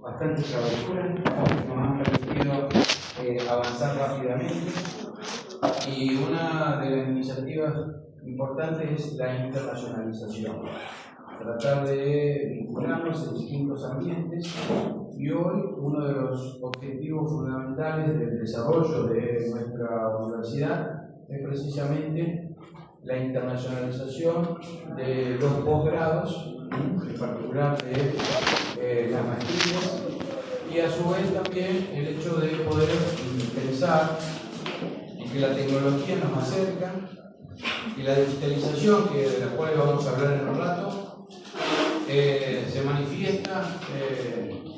bastante travesura, nos han permitido avanzar rápidamente, y una de las iniciativas importantes es la internacionalización, tratar de vincularnos en distintos ambientes, y hoy uno de los objetivos fundamentales del desarrollo de nuestra universidad es precisamente la internacionalización de los posgrados, en particular de las maestrías, y a su vez también el hecho de poder pensar en que la tecnología nos acerca y la digitalización, de la cual vamos a hablar en un rato, se manifiesta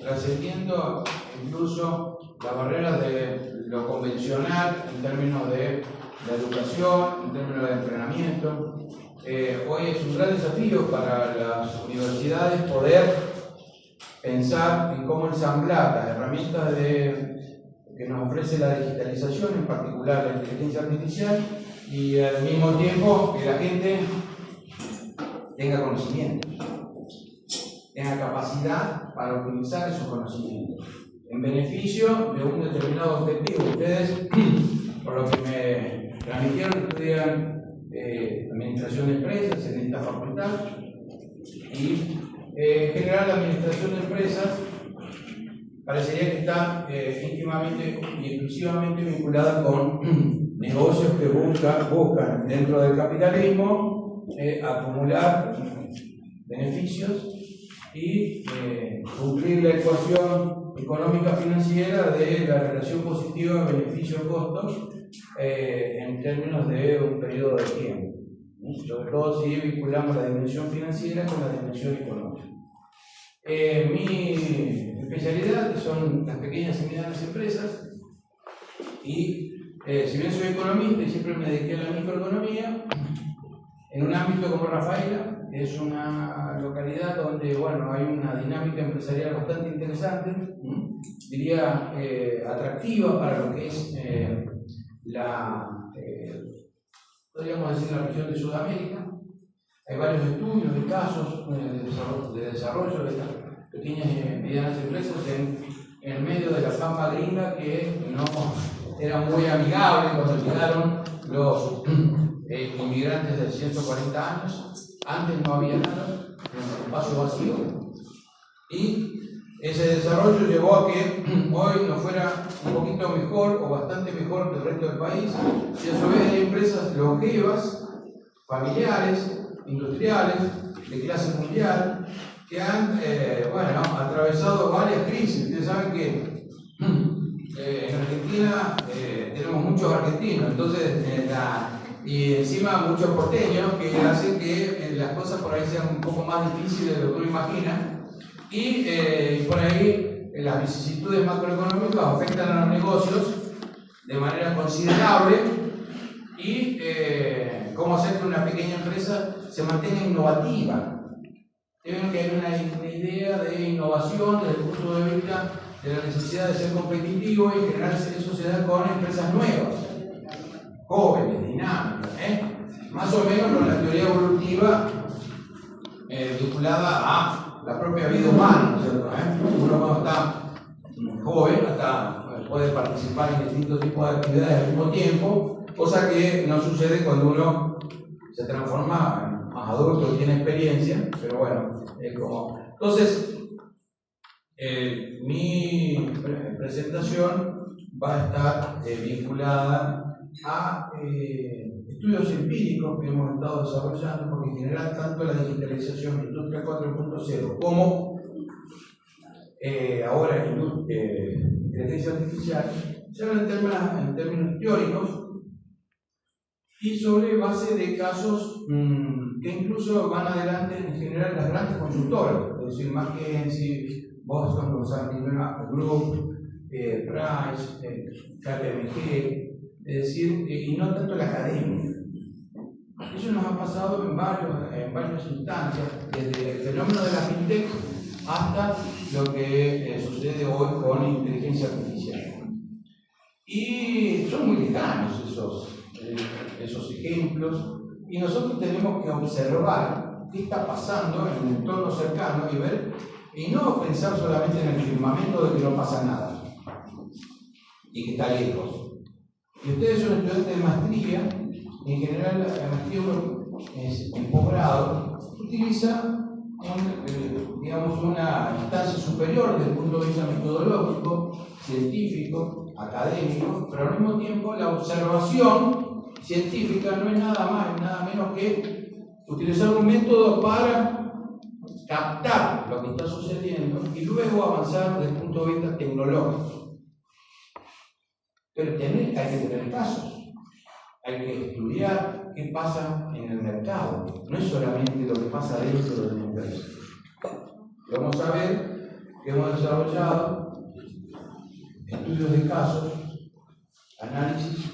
trascendiendo incluso las barreras de lo convencional en términos de la educación, en términos de entrenamiento. Hoy es un gran desafío para las universidades poder pensar en cómo ensamblar las herramientas que nos ofrece la digitalización, en particular la inteligencia artificial, y al mismo tiempo que la gente tenga conocimientos, tenga capacidad para utilizar esos conocimientos en beneficio de un determinado objetivo. Ustedes, por lo que me transmitieron, estudian administración de empresas en esta facultad, y en general la administración de empresas parecería que está íntimamente y exclusivamente vinculada con negocios que buscan dentro del capitalismo acumular beneficios y cumplir la ecuación económica financiera de la relación positiva beneficio-costo en términos de un periodo de tiempo, sobre todo si vinculamos la dimensión financiera con la dimensión económica. Mi especialidad son las pequeñas y medianas empresas, y si bien soy economista y siempre me dediqué a la microeconomía, en un ámbito como Rafaela, es una localidad donde hay una dinámica empresarial bastante interesante, diría atractiva para lo que es podríamos decir, la región de Sudamérica. Hay varios estudios de casos de desarrollo de estas pequeñas y medianas empresas en el medio de la pampa gringa, que no era muy amigable cuando llegaron los inmigrantes de 140 años. Antes no había nada, era un espacio vacío, y ese desarrollo llevó a que hoy nos fuera un poquito mejor o bastante mejor que el resto del país, y a su vez hay empresas longevas, familiares, industriales, de clase mundial, que han atravesado varias crisis. Ustedes saben que en Argentina tenemos muchos argentinos, entonces y encima muchos porteños, que hacen que las cosas por ahí sean un poco más difíciles de lo que uno imagina, y por ahí las vicisitudes macroeconómicas afectan a los negocios de manera considerable, y cómo hacer que una pequeña empresa se mantenga innovativa. Tienen que hay una idea de innovación desde el punto de vista de la necesidad de ser competitivo, y en general eso se da con empresas nuevas, jóvenes, dinámicas, más o menos con la teoría evolutiva vinculada a la propia vida humana, ¿no es cierto? Uno cuando está joven hasta puede participar en distintos tipos de actividades al mismo tiempo, cosa que no sucede cuando uno se transforma en más adulto y tiene experiencia, pero bueno, es como... Entonces, mi presentación va a estar vinculada a estudios empíricos que hemos estado desarrollando, porque en general tanto la digitalización, Industria 4.0, como ahora inteligencia artificial, se habla en términos teóricos y sobre base de casos que incluso van adelante en general las grandes consultoras, es decir, McKinsey, Boston Consulting Group, Price, KPMG, es decir, y no tanto la academia. Eso nos ha pasado en varias instancias, desde el fenómeno de la fintech hasta lo que sucede hoy con inteligencia artificial. Y son muy lejanos esos ejemplos, y nosotros tenemos que observar qué está pasando en el entorno cercano y ver Y no pensar solamente en el firmamento de que no pasa nada y que está lejos. Y ustedes son estudiantes de maestría, y en general la maestría en posgrado utiliza digamos, una instancia superior desde el punto de vista metodológico, científico, académico, pero al mismo tiempo la observación científica no es nada más y nada menos que utilizar un método para captar lo que está sucediendo y luego avanzar desde el punto de vista tecnológico. Pero hay que tener casos, hay que estudiar qué pasa en el mercado, no es solamente lo que pasa dentro de la empresa. Vamos a ver que hemos desarrollado estudios de casos, análisis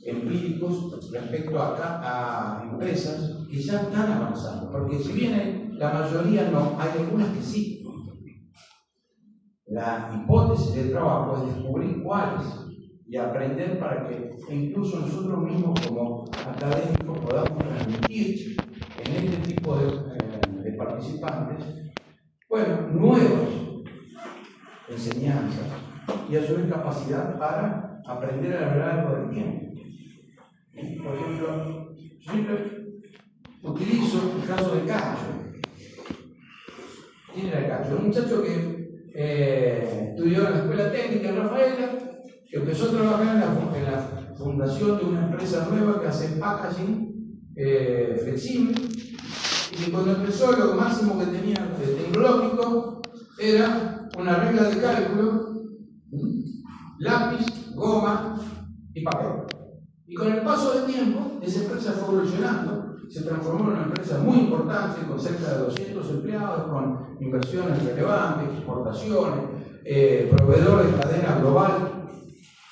empíricos respecto a empresas que ya están avanzando, porque si bien la mayoría no, hay algunas que sí. La hipótesis de trabajo es descubrir cuáles y aprender para que incluso nosotros mismos como académicos podamos transmitir en este tipo de participantes, bueno, nuevas enseñanzas y a su vez capacidad para aprender a lo largo del tiempo. Por ejemplo, yo siempre utilizo el caso de Cacho. ¿Quién era Cacho? Un muchacho que estudió en la Escuela Técnica en Rafaela, que empezó a trabajar en la fundación de una empresa nueva que hace packaging flexible, y que cuando empezó lo máximo que tenía tecnológico era una regla de cálculo, lápiz, goma y papel. Y con el paso del tiempo, esa empresa fue evolucionando, se transformó en una empresa muy importante, con cerca de 200 empleados, con inversiones relevantes, exportaciones, proveedor de cadena global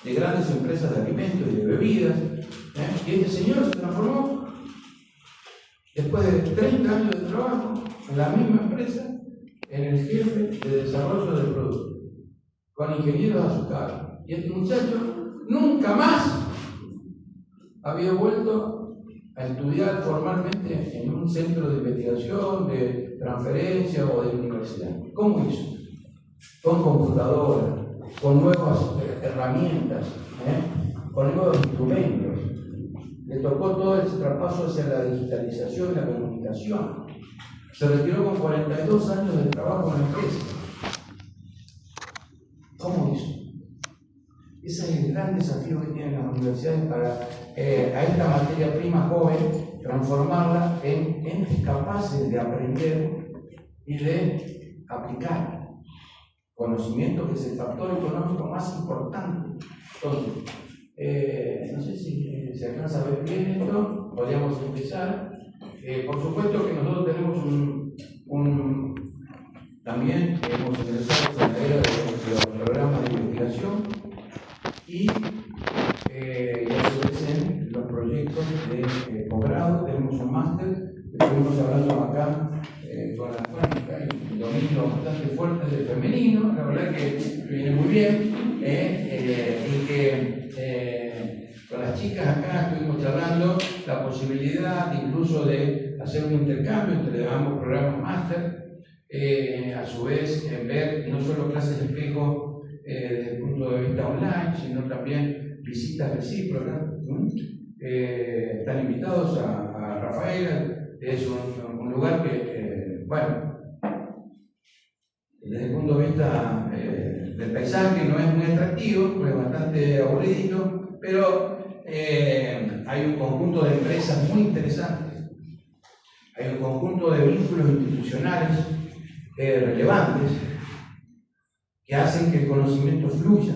de grandes empresas de alimentos y de bebidas. Y este señor se transformó, después de 30 años de trabajo, en la misma empresa, en el jefe de desarrollo del producto, con ingenieros a su cargo. Y este muchacho nunca más había vuelto a estudiar formalmente en un centro de investigación, de transferencia o de universidad. ¿Cómo hizo? Con computadoras, con nuevas herramientas, con nuevos instrumentos. Le tocó todo ese traspaso hacia la digitalización y la comunicación. Se retiró con 42 años de trabajo en la empresa. ¿Cómo hizo? Ese es el gran desafío que tienen las universidades para a esta materia prima joven transformarla en entes capaces de aprender y de aplicar conocimiento, que es el factor económico más importante. Entonces, no sé si se alcanza a ver bien esto, podríamos empezar. Por supuesto que nosotros tenemos también hemos ingresado en la era de los programas de investigación y a su vez en los proyectos de posgrado. Tenemos un máster, estuvimos hablando acá con la cuántica y dominio bastante fuerte del femenino, la verdad que viene muy bien, y que con las chicas acá estuvimos charlando la posibilidad incluso de hacer un intercambio entre ambos programas máster, a su vez ver no solo clases de espejo desde el punto de vista online, sino también visitas recíprocas. Están invitados a Rafaela, es un lugar que, bueno, desde el punto de vista del paisaje no es muy atractivo, es bastante aburrido, pero hay un conjunto de empresas muy interesantes, hay un conjunto de vínculos institucionales relevantes que hacen que el conocimiento fluya.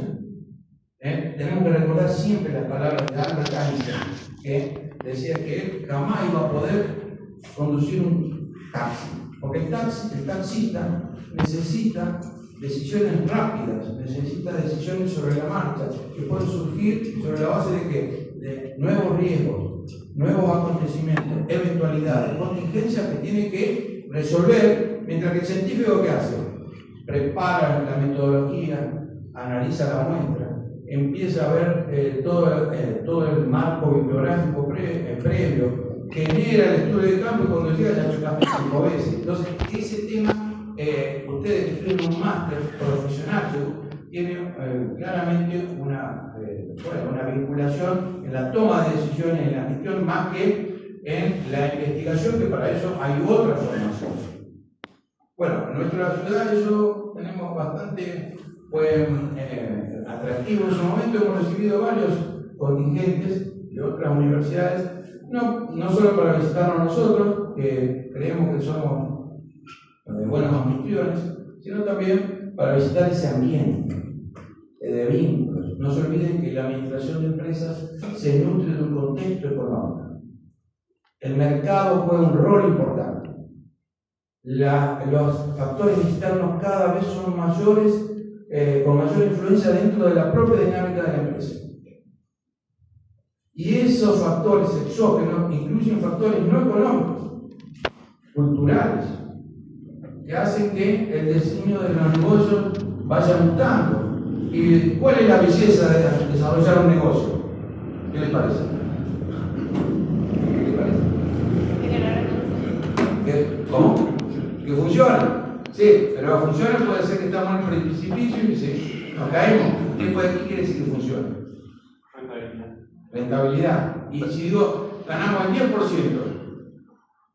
Tenemos que recordar siempre las palabras de Albert Einstein, que decía que él jamás iba a poder conducir un taxi, porque el taxista necesita decisiones rápidas, necesita decisiones sobre la marcha, que pueden surgir sobre la base de ¿qué? De nuevos riesgos, nuevos acontecimientos, eventualidades, contingencias que tiene que resolver, mientras que el científico ¿qué hace? Prepara la metodología, analiza la muestra, empieza a ver todo el marco bibliográfico previo, genera el estudio de campo y cuando llega ya chocaste 5 veces. Entonces, ese tema ustedes ustedes que estudian un máster profesional tiene claramente una vinculación en la toma de decisiones, en la gestión, más que en la investigación, que para eso hay otra formación. Bueno, en nuestra ciudad eso tenemos bastante atractivo en su momento. Hemos recibido varios contingentes de otras universidades, no solo para visitarnos nosotros, que creemos que somos buenos anfitriones, sino también para visitar ese ambiente de vínculos. No se olviden que la administración de empresas se nutre de un contexto económico. El mercado juega un rol importante. Los factores externos cada vez son mayores, con mayor influencia dentro de la propia dinámica de la empresa. Y esos factores exógenos incluyen factores no económicos, culturales, que hacen que el diseño de los negocios vaya mutando. ¿Y cuál es la belleza de desarrollar un negocio? ¿Qué les parece? ¿Cómo? Que funcione. Sí, pero funcione puede ser que estamos en el precipicio y sí, nos caemos. ¿Qué quiere decir que funcione? Rentabilidad. Y si digo, ganamos el 10%,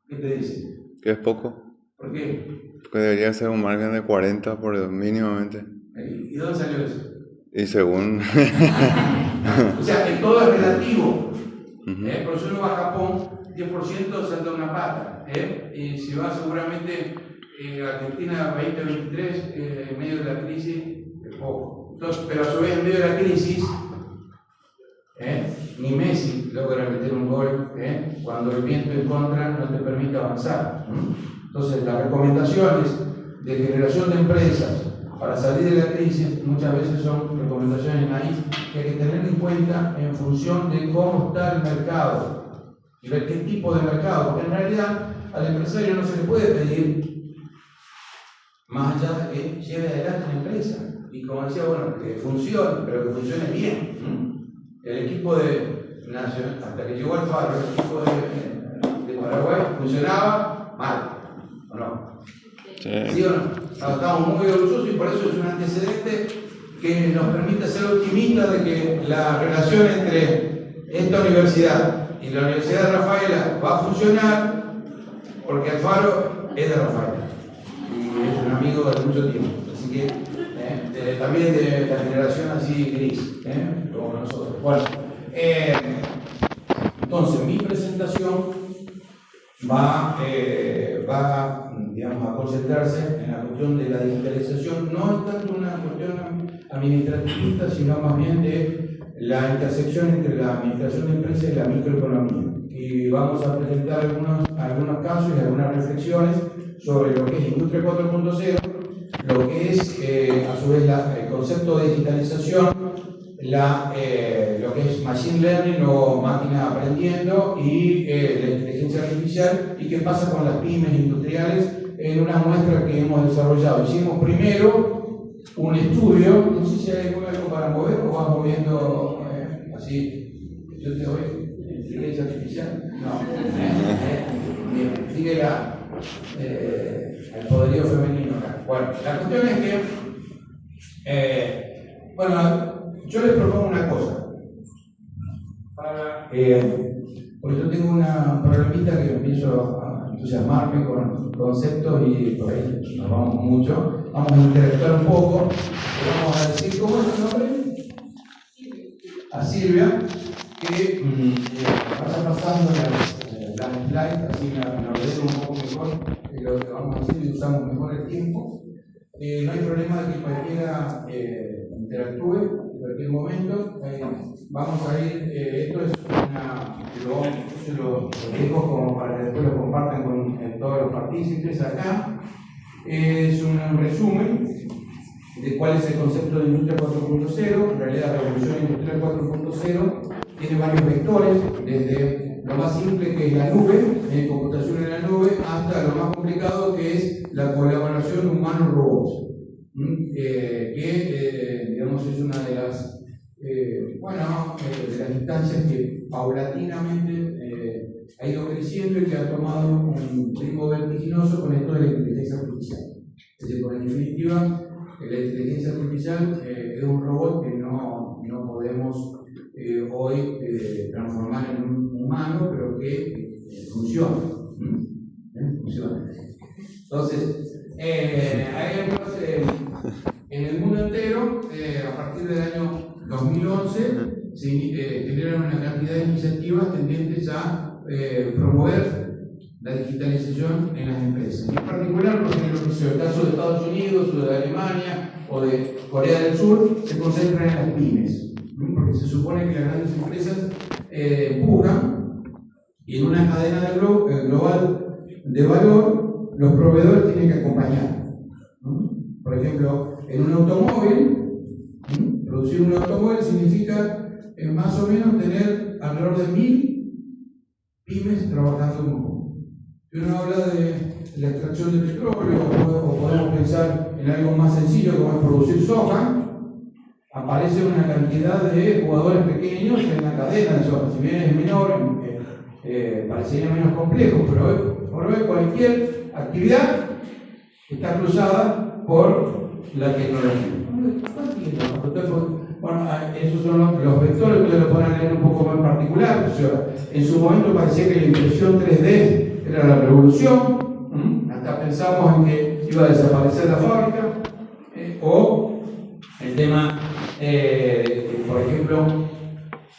¿qué te dice? Que es poco. ¿Por qué? Porque debería ser un margen de 40 por mínimamente. ¿Y dónde salió eso? Y según... O sea, que todo es relativo. Por eso uno va a Japón, 10% salta una pata. Y si va seguramente Argentina 2023, en medio de la crisis, es poco. Entonces, pero a su vez, en medio de la crisis, ni Messi logra meter un gol cuando el viento en contra no te permite avanzar. Entonces, las recomendaciones de generación de empresas para salir de la crisis muchas veces son recomendaciones naif que hay que tener en cuenta en función de cómo está el mercado y ver qué tipo de mercado, porque en realidad al empresario no se le puede pedir más allá de que lleve adelante la empresa y, como decía, bueno, que funcione, pero que funcione bien. El equipo de Nacional, hasta que llegó Alfaro, el equipo de Paraguay funcionaba mal, ¿o no? ¿Sí o no? Estamos muy orgullosos y por eso es un antecedente que nos permite ser optimistas de que la relación entre esta universidad y la Universidad de Rafaela va a funcionar, porque Alfaro es de Rafaela y es un amigo de mucho tiempo, así que también de la generación así gris, como nosotros. Bueno, entonces mi presentación va digamos, a concentrarse en la cuestión de la digitalización. No es tanto una cuestión administrativista, sino más bien de la intersección entre la administración de empresas y la microeconomía. Y vamos a presentar algunos casos y algunas reflexiones sobre lo que es Industria 4.0, lo que es a su vez el concepto de digitalización, lo que es machine learning o máquina aprendiendo y la inteligencia artificial, y qué pasa con las pymes industriales en una muestra que hemos desarrollado. Hicimos primero un estudio, no sé si hay algo para mover o vas moviendo así, yo te doy inteligencia artificial, no, bien, sigue el poderío femenino acá. Bueno, la cuestión es que, yo les propongo una cosa, porque yo tengo una problemita que empiezo a entusiasmarme con conceptos y por ahí nos vamos mucho. Vamos a interactuar un poco, vamos a decir, ¿cómo es tu nombre? A Silvia, que vaya pasando las slides, así me ordeno un poco mejor lo que vamos a hacer y usamos mejor el tiempo. No hay problema de que cualquiera interactúe en cualquier momento. Vamos a ir, esto es se lo dejo como para que después lo compartan con todos los partícipes acá. Es un resumen de cuál es el concepto de Industria 4.0. En realidad, la revolución industrial 4.0 tiene varios vectores, desde lo más simple que es la nube, computación en la nube, hasta lo más complicado que es la colaboración humano-robots, que digamos es una de las de las instancias que paulatinamente ha ido creciendo y que ha tomado un ritmo vertiginoso con esto de la inteligencia artificial. Es decir, porque en definitiva, la inteligencia artificial es un robot que no podemos hoy transformar en un humano, pero que funciona. Funciona. Entonces, hay ejemplos en el mundo entero, a partir del año 2011, se generan una cantidad de iniciativas tendentes a promover la digitalización en las empresas. En particular, porque en el caso de Estados Unidos, o de Alemania, o de Corea del Sur, se concentran en las pymes, porque se supone que las grandes empresas empujan, y en una cadena global de valor, los proveedores tienen que acompañar. Por ejemplo, en un automóvil, producir un automóvil significa más o menos tener alrededor de 1000 pymes trabajando en un poco. Si uno habla de la extracción de petróleo, o podemos pensar en algo más sencillo como es producir soja, aparece una cantidad de jugadores pequeños en la cadena de soja. Si bien es menor, parecería menos complejo, pero hoy cualquier actividad está cruzada por la tecnología. Bueno, esos son los vectores que ustedes lo podrán leer un poco más en particular. O sea, en su momento parecía que la impresión 3D era la revolución, hasta pensamos en que iba a desaparecer la fábrica, o el tema, por ejemplo,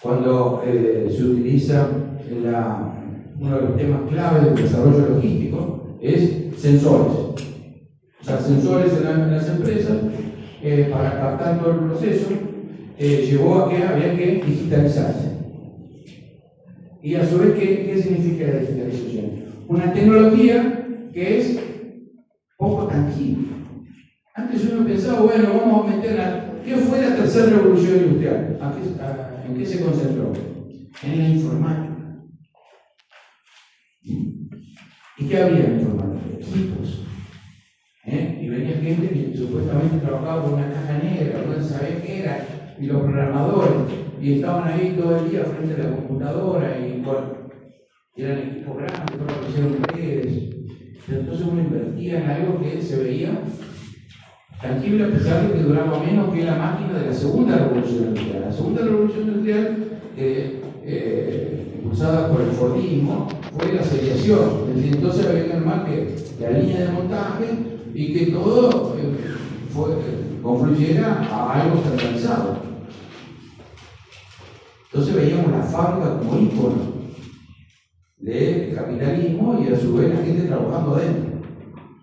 cuando se utiliza uno de los temas claves del desarrollo logístico es sensores. O sea, sensores en las empresas para captar todo el proceso llevó a que había que digitalizarse. Y a su vez, ¿qué significa la digitalización? Una tecnología que es poco tangible. Antes uno pensaba, bueno, vamos a meter ¿qué fue la tercera revolución industrial? ¿En qué se concentró? En la informática. ¿Y qué había en la informática? Equipos. Y venía gente que supuestamente trabajaba con una caja negra, no sabía qué era, y los programadores, y estaban ahí todo el día frente a la computadora, y bueno, eran equipos grandes, todo lo que hicieron redes. Entonces uno invertía en algo que se veía tangible, a pesar de que duraba menos que la máquina de la segunda revolución industrial. La segunda revolución industrial, impulsada por el Fordismo, fue la seriación. Entonces había que armar que la línea de montaje y que todo confluyera a algo estandarizado. Entonces veíamos la fábrica como ícono del capitalismo y a su vez la gente trabajando adentro.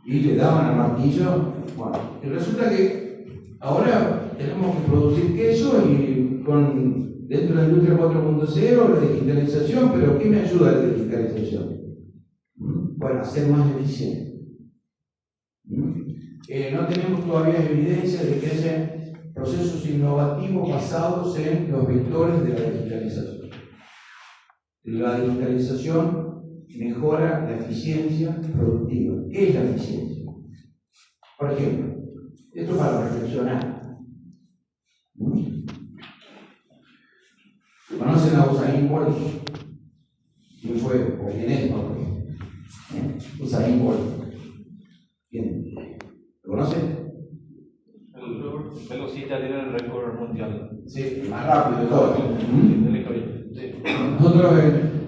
Y le daban al martillo. Bueno, y resulta que ahora tenemos que producir queso y dentro de la industria 4.0 la digitalización, pero ¿qué me ayuda la digitalización? Bueno, a ser más eficiente. No tenemos todavía evidencia de que haya procesos innovativos basados en los vectores de la digitalización. La digitalización mejora la eficiencia productiva. ¿Qué es la eficiencia? Por ejemplo, esto para reflexionar. ¿Conocen a Usain Bolt? ¿Quién fue? ¿O quién es? Usain Bolt. ¿Quién? ¿Lo conocen? El velocista tiene el récord mundial. Sí, el más rápido de todos. De la historia. Sí. Nosotros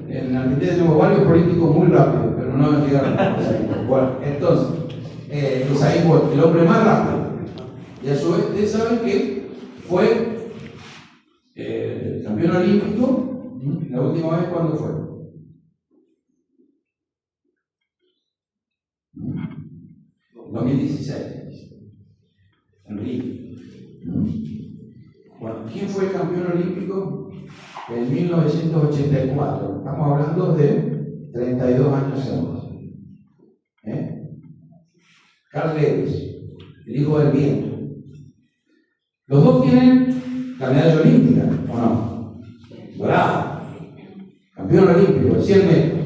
en Argentina tenemos varios políticos muy rápidos, pero no llegaron a Usain Bolt. Bueno, entonces, Usain Bolt, el hombre más rápido. Y a su vez, ustedes saben que fue campeón olímpico. La última vez, ¿cuándo fue? 2016. En Río. Bueno, ¿quién fue el campeón olímpico? En 1984. Estamos hablando de 32 años antes. Carl Lewis, el hijo del viento. Los dos tienen la medalla olímpica, ¿o no? Dorada. Campeón olímpico, 100 metros.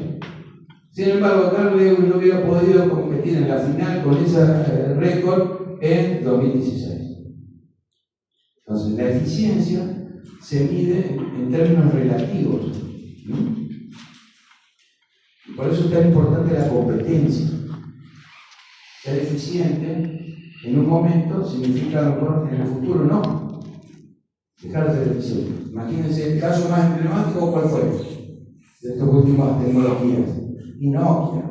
Sin embargo, Carl Lewis no hubiera podido competir en la final con ese récord en 2016. Entonces, la eficiencia se mide en términos relativos. Por eso es tan importante la competencia. Ser eficiente en un momento significa a lo mejor en el futuro no. Dejar de televisión. Imagínense el caso más emblemático, ¿cuál fue? De estas últimas tecnologías. Y Nokia.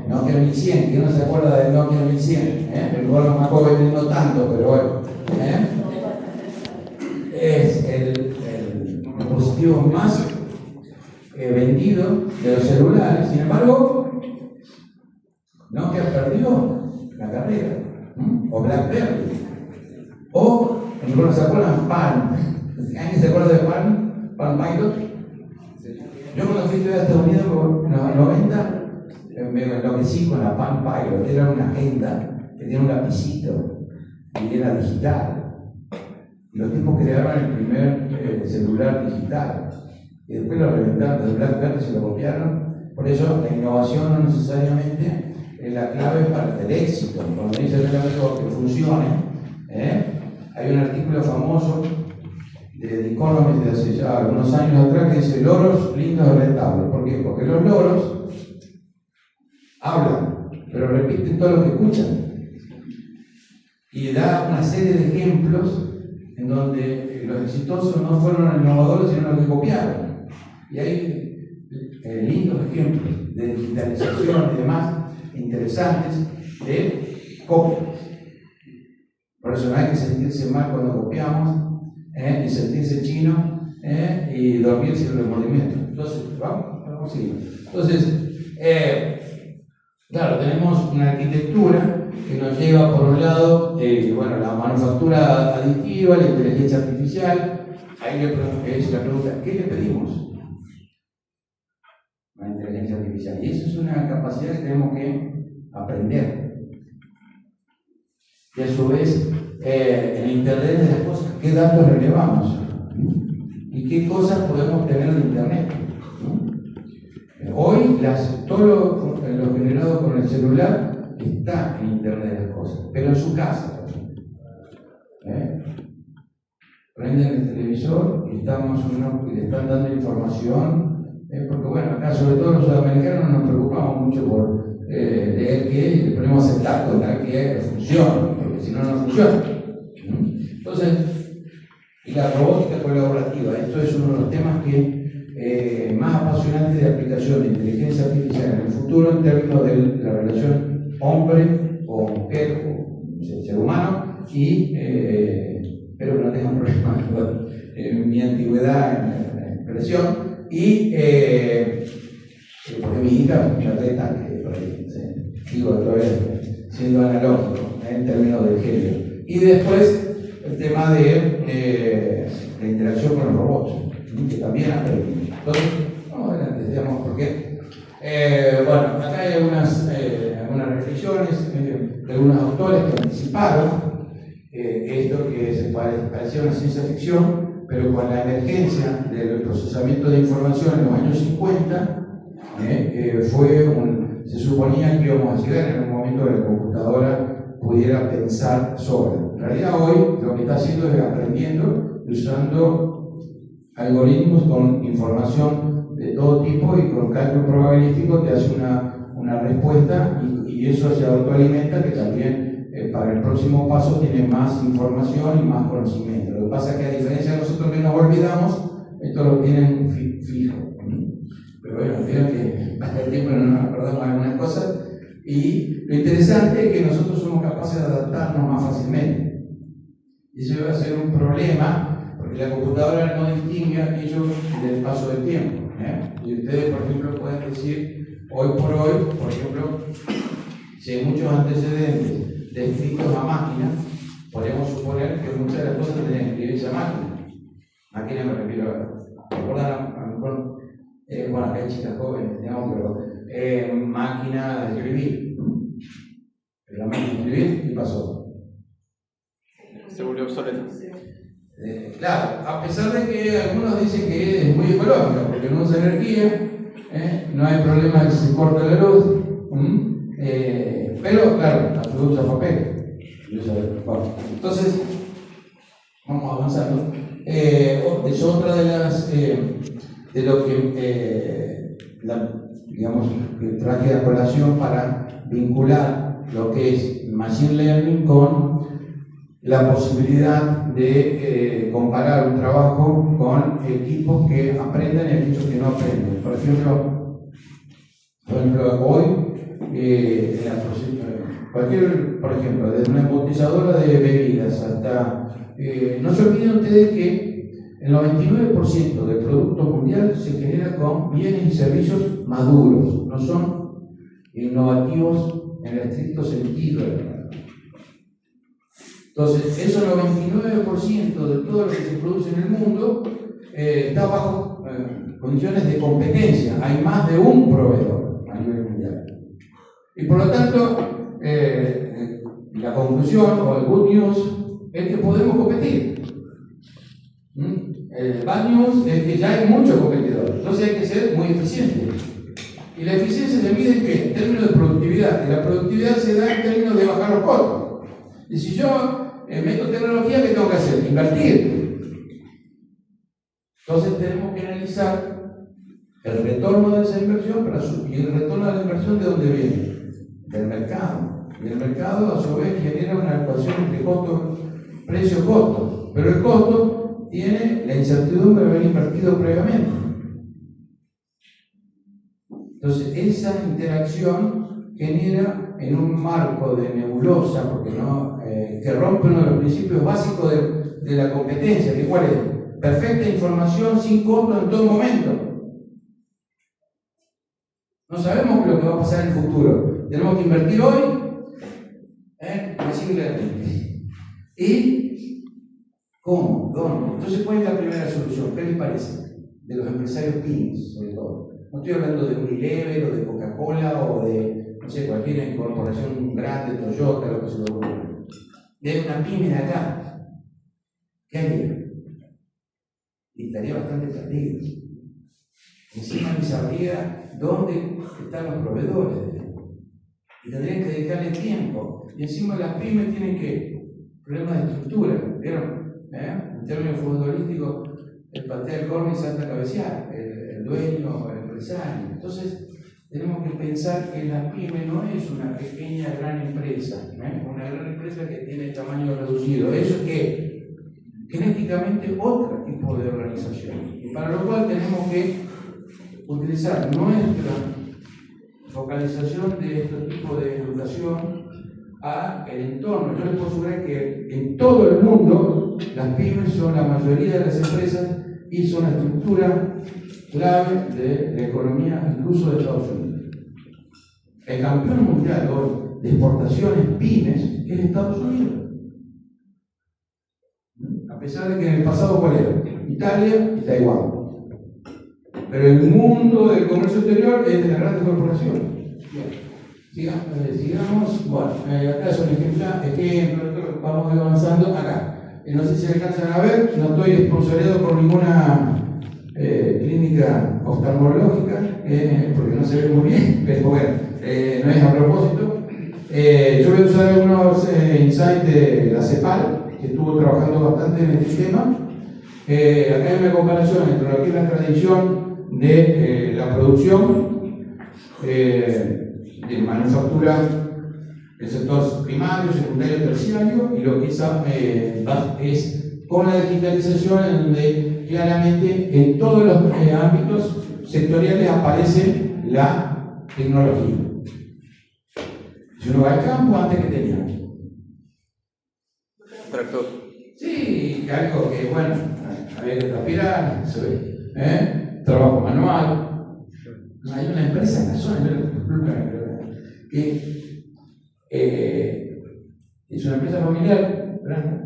Nokia 1100, ¿quién no se acuerda del Nokia 1100? El gordo más joven no tanto, pero bueno. Es el dispositivo más vendido de los celulares. Sin embargo, Nokia perdió la carrera. O BlackBerry. O, ¿no se acuerdan? Palm. ¿Alguien se acuerda de Palm? Palm Pilot. Yo cuando fui a Estados Unidos en los 90, me enloquecí con la Palm Pilot. Era una agenda que tenía un lapicito y era digital. Y los tipos crearon el primer celular digital. Y después lo reventaron, de BlackBerry se lo copiaron. Por eso la innovación no necesariamente es la clave para el éxito. Cuando dice el amigo que funcione, hay un artículo famoso de The Economist de hace ya algunos años atrás que dice loros lindos y rentables. ¿Por qué? Porque los loros hablan, pero repiten todo lo que escuchan. Y da una serie de ejemplos en donde los exitosos no fueron los innovadores, sino los que copiaron. Y hay lindos ejemplos de digitalización y demás interesantes de copias. Por eso no hay que sentirse mal cuando copiamos, y sentirse chino, y dormir sin remordimiento. Entonces, vamos a seguir. Entonces, claro, tenemos una arquitectura que nos lleva por un lado, la manufactura aditiva, la inteligencia artificial. Ahí es la pregunta, ¿qué le pedimos? La inteligencia artificial. Y eso es una capacidad que tenemos que aprender. Y a su vez, el Internet de las cosas, ¿qué datos relevamos? ¿Y qué cosas podemos tener de Internet? Hoy, todo lo generado con el celular está en Internet de las cosas, pero en su casa. Prenden el televisor y le están dando información, porque bueno, acá sobre todo los sudamericanos nos preocupamos mucho por leer qué y le ponemos a aceptar con tal que funcione, porque si no, no funciona. Entonces, y la robótica colaborativa, esto es uno de los temas que más apasionantes de aplicación de inteligencia artificial en el futuro en términos de la relación hombre o mujer o ser humano y espero que no tengan problemas en mi antigüedad en la expresión y porque mi hija me reta que por ahí sigo todavía siendo analógico en términos de género. Y después el tema de la interacción con los robots, que también aprendí. Entonces, vamos adelante, digamos por qué. Acá hay algunas reflexiones de algunos autores que anticiparon esto que se parecía una ciencia ficción, pero con la emergencia del procesamiento de información en los años 50, se suponía que íbamos a llegar en un momento que la computadora pudiera pensar sobre. En realidad hoy lo que está haciendo es aprendiendo y usando algoritmos con información de todo tipo y con cálculo probabilístico te hace una respuesta y eso se autoalimenta que también para el próximo paso tiene más información y más conocimiento. Lo que pasa es que a diferencia de nosotros que nos olvidamos, esto lo tienen fijo. Pero bueno, creo que hasta el tiempo no nos acordamos de algunas cosas y lo interesante es que nosotros somos capaces de adaptarnos más fácilmente. Y eso va a ser un problema porque la computadora no distingue aquello del paso del tiempo. Y ustedes, por ejemplo, pueden decir, hoy por hoy, por ejemplo, si hay muchos antecedentes descritos a máquina, podemos suponer que muchas de las cosas tienen que escribirse a máquina. Máquina me refiero a, ¿recuerdan a lo mejor? Bueno, acá hay chicas jóvenes, digamos, pero máquina de escribir. La máquina de escribir, ¿qué pasó? Se volvió obsoleto. Claro, a pesar de que algunos dicen que es muy ecológica, porque no usa energía, no hay problema de que se corte la luz, pero claro, la luz usa papel. Entonces, vamos avanzando. Es otra de las de lo que digamos que traje a colación para vincular lo que es Machine Learning con la posibilidad de comparar un trabajo con equipos que aprenden y aquellos que no aprenden. Por ejemplo, hoy, por ejemplo, desde una embotelladora de bebidas hasta... no se olviden ustedes que el 99% del producto mundial se genera con bienes y servicios maduros, no son innovativos en el estricto sentido de la palabra. Entonces, eso 99% de todo lo que se produce en el mundo está bajo condiciones de competencia. Hay más de un proveedor a nivel mundial. Y por lo tanto, la conclusión o el good news es que podemos competir. El bad news es que ya hay muchos competidores. Entonces hay que ser muy eficientes. Y la eficiencia se mide en qué? En términos de productividad. Y la productividad se da en términos de bajar los costos. Y si yo meto tecnología, ¿qué tengo que hacer? Invertir. Entonces tenemos que analizar el retorno de esa inversión y el retorno de la inversión de dónde viene, del mercado. Y el mercado a su vez genera una ecuación entre costo, precio-costo. Pero el costo tiene la incertidumbre de haber invertido previamente. Entonces esa interacción genera en un marco de nebulosa, porque no, que rompe uno de los principios básicos de la competencia, que cuál es: perfecta información sin costo en todo momento. No sabemos lo que va a pasar en el futuro. Tenemos que invertir hoy en Machine Learning. ¿Y cómo? ¿Dónde? Entonces, ¿cuál es la primera solución? ¿Qué les parece? De los empresarios pymes, sobre todo. No estoy hablando de Unilever o de Coca-Cola o de, no sé, cualquier corporación grande, Toyota, lo que se le ocurra. De una pyme de acá. ¿Qué haría? Y estaría bastante perdido. Encima ni sabría dónde están los proveedores. Y tendrían que dedicarle tiempo. Y encima las pymes tienen que problemas de estructura. ¿Vieron? En términos futbolísticos, el patea el córner y salta a cabecear. El dueño, el empresario. Entonces, tenemos que pensar que la pyme no es una pequeña gran empresa, una gran empresa que tiene tamaño reducido. Eso es que genéticamente otro tipo de organización. Y para lo cual tenemos que utilizar nuestra focalización de este tipo de educación a el entorno. Yo les puedo asegurar que en todo el mundo las pymes son la mayoría de las empresas y son la estructura clave de la economía, incluso de Estados Unidos. El campeón mundial hoy de exportaciones pymes es Estados Unidos. A pesar de que en el pasado, ¿cuál era? Italia y Taiwán. Pero el mundo del comercio exterior es de las grandes corporaciones. Bien. Sigamos. Bueno, acá es un ejemplo, vamos avanzando acá. No sé si alcanzan a ver, no estoy sponsoreado por ninguna clínica oftalmológica, porque no se ve muy bien, pero bueno, no es a propósito. Yo voy a usar algunos insights de la CEPAL, que estuvo trabajando bastante en este tema. Acá hay una comparación entre lo que es la tradición de la producción de manufactura del sector primario, secundario, terciario, y lo que es con la digitalización, en donde claramente en todos los ámbitos sectoriales aparece la tecnología. Si uno va al campo, antes que tenía tractor. Sí, algo que, bueno, había que transpirar, trabajo manual. Hay una empresa en la zona que es una empresa familiar grande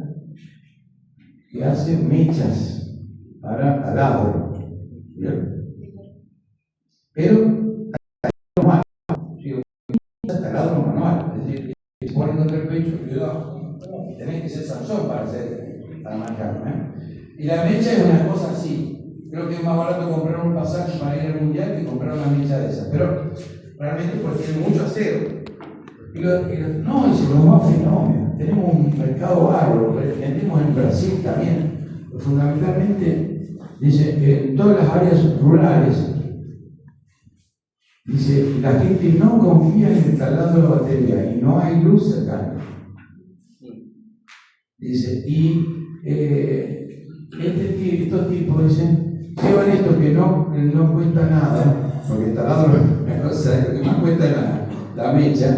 que hace mechas para taladro. Pero taladro manual, es decir, que se pone contra el pecho, cuidado, tenés que ser Sansón para manejarlo. Y la mecha es una cosa así. Creo que es más barato comprar un pasaje para ir al mundial que comprar una mecha de esas. Pero realmente porque tiene mucho acero. No, eso nos va fenómeno. Tenemos un mercado bárbaro, vendemos en Brasil también. Fundamentalmente, dice, en todas las áreas rurales Dice, la gente no confía en el taladro de la batería y no hay luz cercana. Dice, y estos tipos dicen, llevan esto que no cuesta nada, porque el taladro es una cosa, lo que más cuesta es la mecha,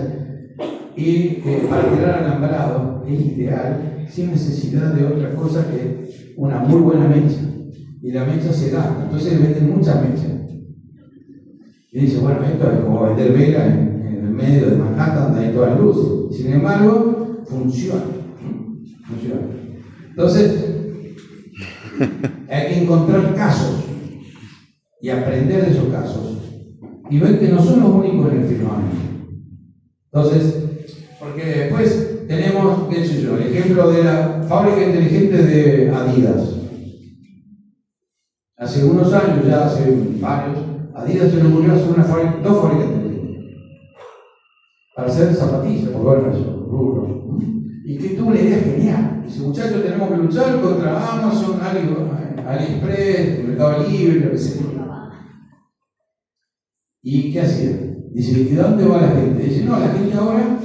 y para tirar alambrado es ideal, sin necesidad de otra cosa que una muy buena mecha. Y la mecha se gasta, entonces le venden muchas mechas. Y dice, bueno, esto es como vender vela en el medio de Manhattan, donde hay todas las luces. Sin embargo, funciona. Entonces, hay que encontrar casos y aprender de esos casos y ver que no son los únicos en el firmamento. Entonces, porque después tenemos, qué sé yo, el ejemplo de la fábrica inteligente de Adidas. Hace unos años, ya hace varios, Adidas se le ocurrió hacer dos fábricas inteligentes para hacer zapatillas, porque bueno, eso, rubro. Y que tuvo una idea genial. Dice, muchachos, tenemos que luchar contra Amazon, AliExpress, Mercado Libre, lo que sea. ¿Y qué hacían? Dice, ¿y dónde va la gente? Dice, no, la gente ahora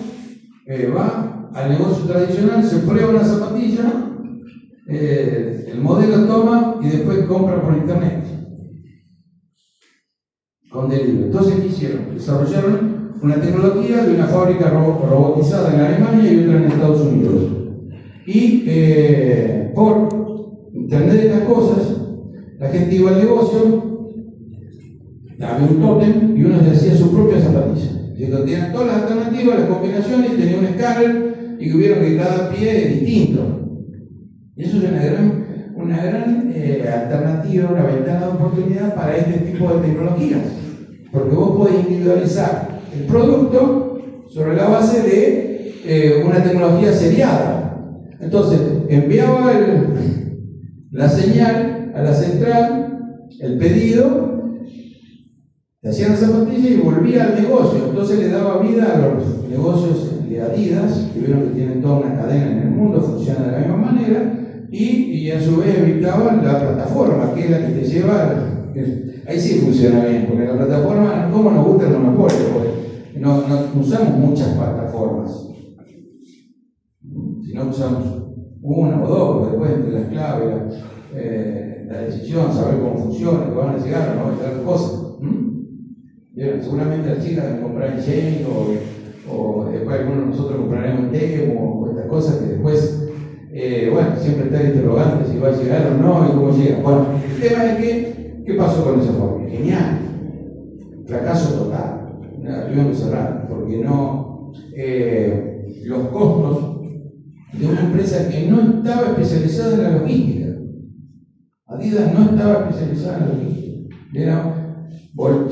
va al negocio tradicional, se prueba una zapatilla, el modelo toma y después compra por internet. Con delivery. Entonces, ¿qué hicieron? Desarrollaron una tecnología de una fábrica robotizada en Alemania y otra en Estados Unidos. Y por internet de las cosas, la gente iba al negocio, había un tótem y uno se hacía su propia zapatilla. Tenían todas las alternativas, las combinaciones, tenía un escáner y vieron que cada pie es distinto. Y eso es una gran alternativa, una ventana de oportunidad para este tipo de tecnologías. Porque vos podés individualizar el producto sobre la base de una tecnología seriada. Entonces, enviaba la señal a la central, el pedido, se hacían las zapatillas y volvía al negocio. Entonces le daba vida a los negocios de Adidas, que vieron que tienen toda una cadena en el mundo, funciona de la misma manera, y a su vez evitaban la plataforma, que es la que te lleva. Ahí sí funciona bien, porque la plataforma, como nos gusta el monopolio, porque no usamos muchas plataformas, si no usamos una o dos, porque después entre las claves, la decisión, saber cómo funciona, que van a llegar o no van a llegar cosas. Bien, seguramente las chicas deben comprar en Shein o después algunos de nosotros compraremos en Temo o estas cosas que después, bueno, siempre está el interrogante si va a llegar o no y cómo llega. Bueno, el tema es que, ¿qué pasó con esa fábrica? Genial, fracaso total, la tuvieron que cerrar, porque no, los costos de una empresa que no estaba especializada en la logística. Adidas no estaba especializada en la logística.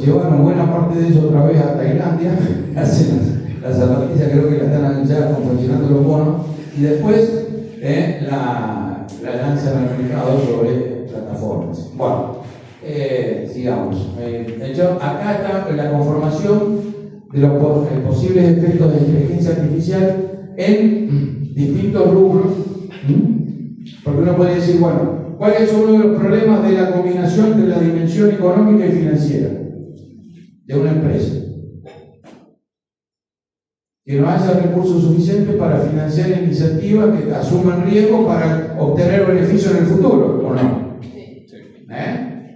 Llevaron buena parte de eso otra vez a Tailandia, hacen las zapatillas, creo que la están ya confeccionando los monos, y después la lanzan al mercado sobre plataformas. Bueno, sigamos. De hecho, acá está la conformación de los posibles efectos de inteligencia artificial en distintos rubros, porque uno puede decir, bueno, ¿cuál es uno de los problemas de la combinación de la dimensión económica y financiera de una empresa? Que no haya recursos suficientes para financiar iniciativas que asuman riesgo para obtener beneficios en el futuro, ¿o no?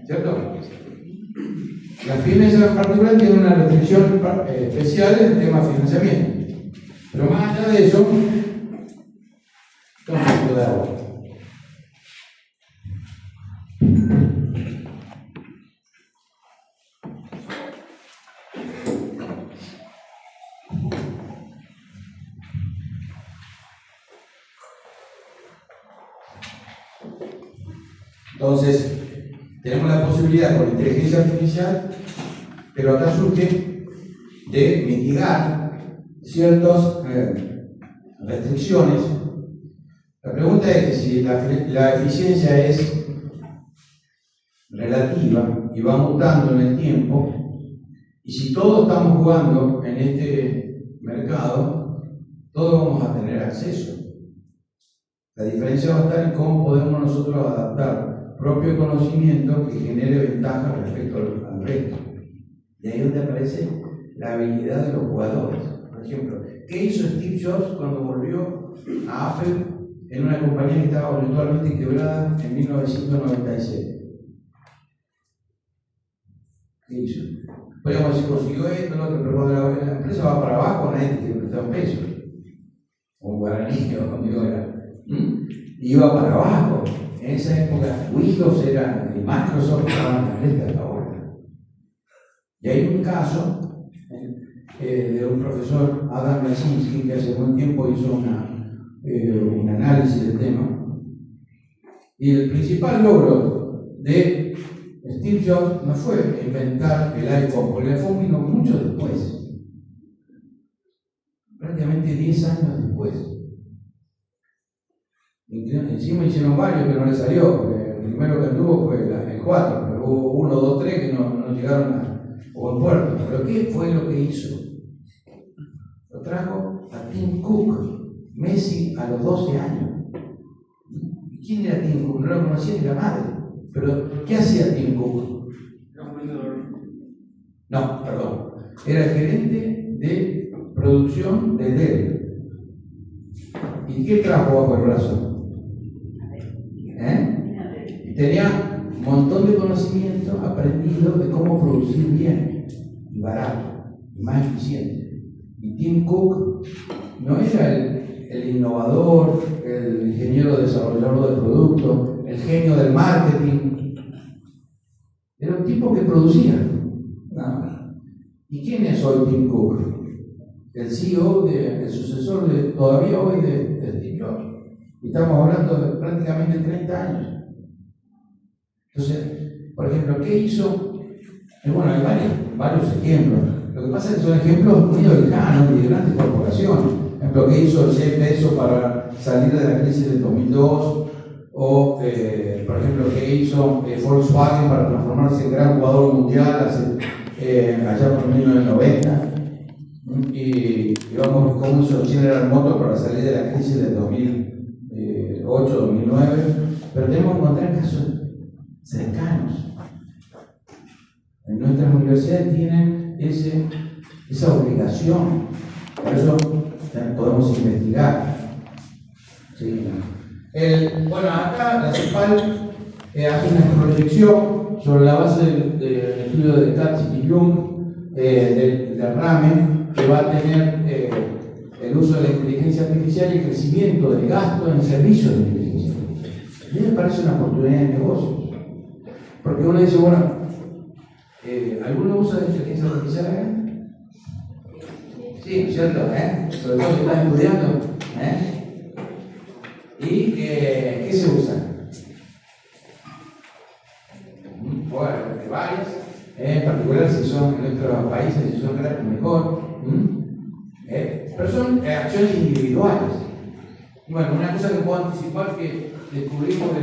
¿Cierto? Las pymes en particular tienen una restricción especial en el tema de financiamiento. Pero más allá de eso, toma un poco de agua. Entonces, tenemos la posibilidad con inteligencia artificial, pero acá surge de mitigar ciertas restricciones. La pregunta es que si la eficiencia es relativa y va mutando en el tiempo, y si todos estamos jugando en este mercado, todos vamos a tener acceso. La diferencia va a estar en cómo podemos nosotros adaptar propio conocimiento que genere ventajas respecto al resto. Y ahí es donde aparece la habilidad de los jugadores. Por ejemplo, ¿qué hizo Steve Jobs cuando volvió a Apple en una compañía que estaba virtualmente quebrada en 1997? ¿Qué hizo? Podríamos decir, consiguió esto, lo otro, pero cuando la empresa va para abajo, nadie te quiere prestar un peso. O un guaraní, o conmigo era. Iba para abajo. En esa época, Windows era, y Microsoft estaban las letras de ahora. Y hay un caso de un profesor, Adam Lasinski, que hace buen tiempo hizo un análisis del tema. Y el principal logro de Steve Jobs no fue inventar el iPhone, porque el iPhone vino mucho después, prácticamente 10 años después. Encima hicieron varios que no le salió, porque el primero que anduvo fue el 4, pero hubo 1, 2, 3 que no llegaron a buen puerto. Pero ¿qué fue lo que hizo? Lo trajo a Tim Cook, Messi a los 12 años. ¿Y quién era Tim Cook? No lo conocía ni la madre. Pero, ¿qué hacía Tim Cook? No, perdón. Era el gerente de producción de Dell. ¿Y qué trajo bajo el brazo? Tenía un montón de conocimiento aprendido de cómo producir bien y barato y más eficiente. Y Tim Cook no era el innovador, el ingeniero desarrollador de productos, el genio del marketing. Era un tipo que producía. Nada más. ¿Y quién es hoy Tim Cook? El CEO, el sucesor todavía hoy de Steve Jobs. Y estamos hablando de prácticamente 30 años. Entonces, por ejemplo, ¿qué hizo? Bueno, hay varios ejemplos. Lo que pasa es que son ejemplos muy lejanos y de grandes corporaciones. Por ejemplo, ¿qué hizo el Jeff Bezos para salir de la crisis del 2002? O, por ejemplo, ¿qué hizo Volkswagen para transformarse en gran jugador mundial allá por 1990? Y vamos, ¿cómo hizo General Motors para salir de la crisis del 2008, 2009? Pero tenemos que encontrar casos cercanos. En nuestras universidades tienen esa obligación, por eso podemos investigar. Sí. Bueno, acá la CEPAL hace una proyección sobre la base del estudio de Katz y Jung del RAME, que va a tener el uso de la inteligencia artificial y el crecimiento del gasto en servicios de inteligencia artificial. A mí me parece una oportunidad de negocio. Porque uno dice, bueno, ¿alguno usa la inteligencia artificial acá? Sí, ¿cierto? Sobre todo si están estudiando. ¿Y qué se usa? Bueno, varias. En particular, si son en nuestros países, si son gratis, mejor. Pero son acciones individuales. Bueno, una cosa que puedo anticipar que descubrimos de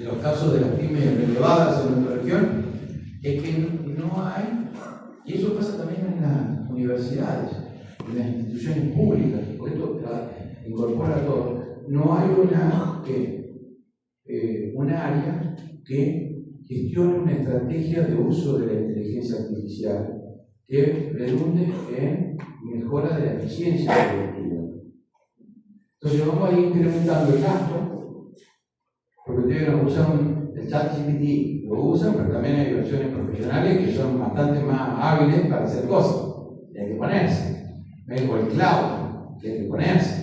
los casos de las pymes relevadas en nuestra región, es que no hay, y eso pasa también en las universidades, en las instituciones públicas, porque esto incorpora todo, no hay un área que gestione una estrategia de uso de la inteligencia artificial que redunde en mejora de la eficiencia productiva. Entonces vamos a ir incrementando el gasto, porque ustedes no usan el ChatGPT, lo usan, pero también hay versiones profesionales que son bastante más hábiles para hacer cosas, y hay que ponerse. O el cloud, que hay que ponerse.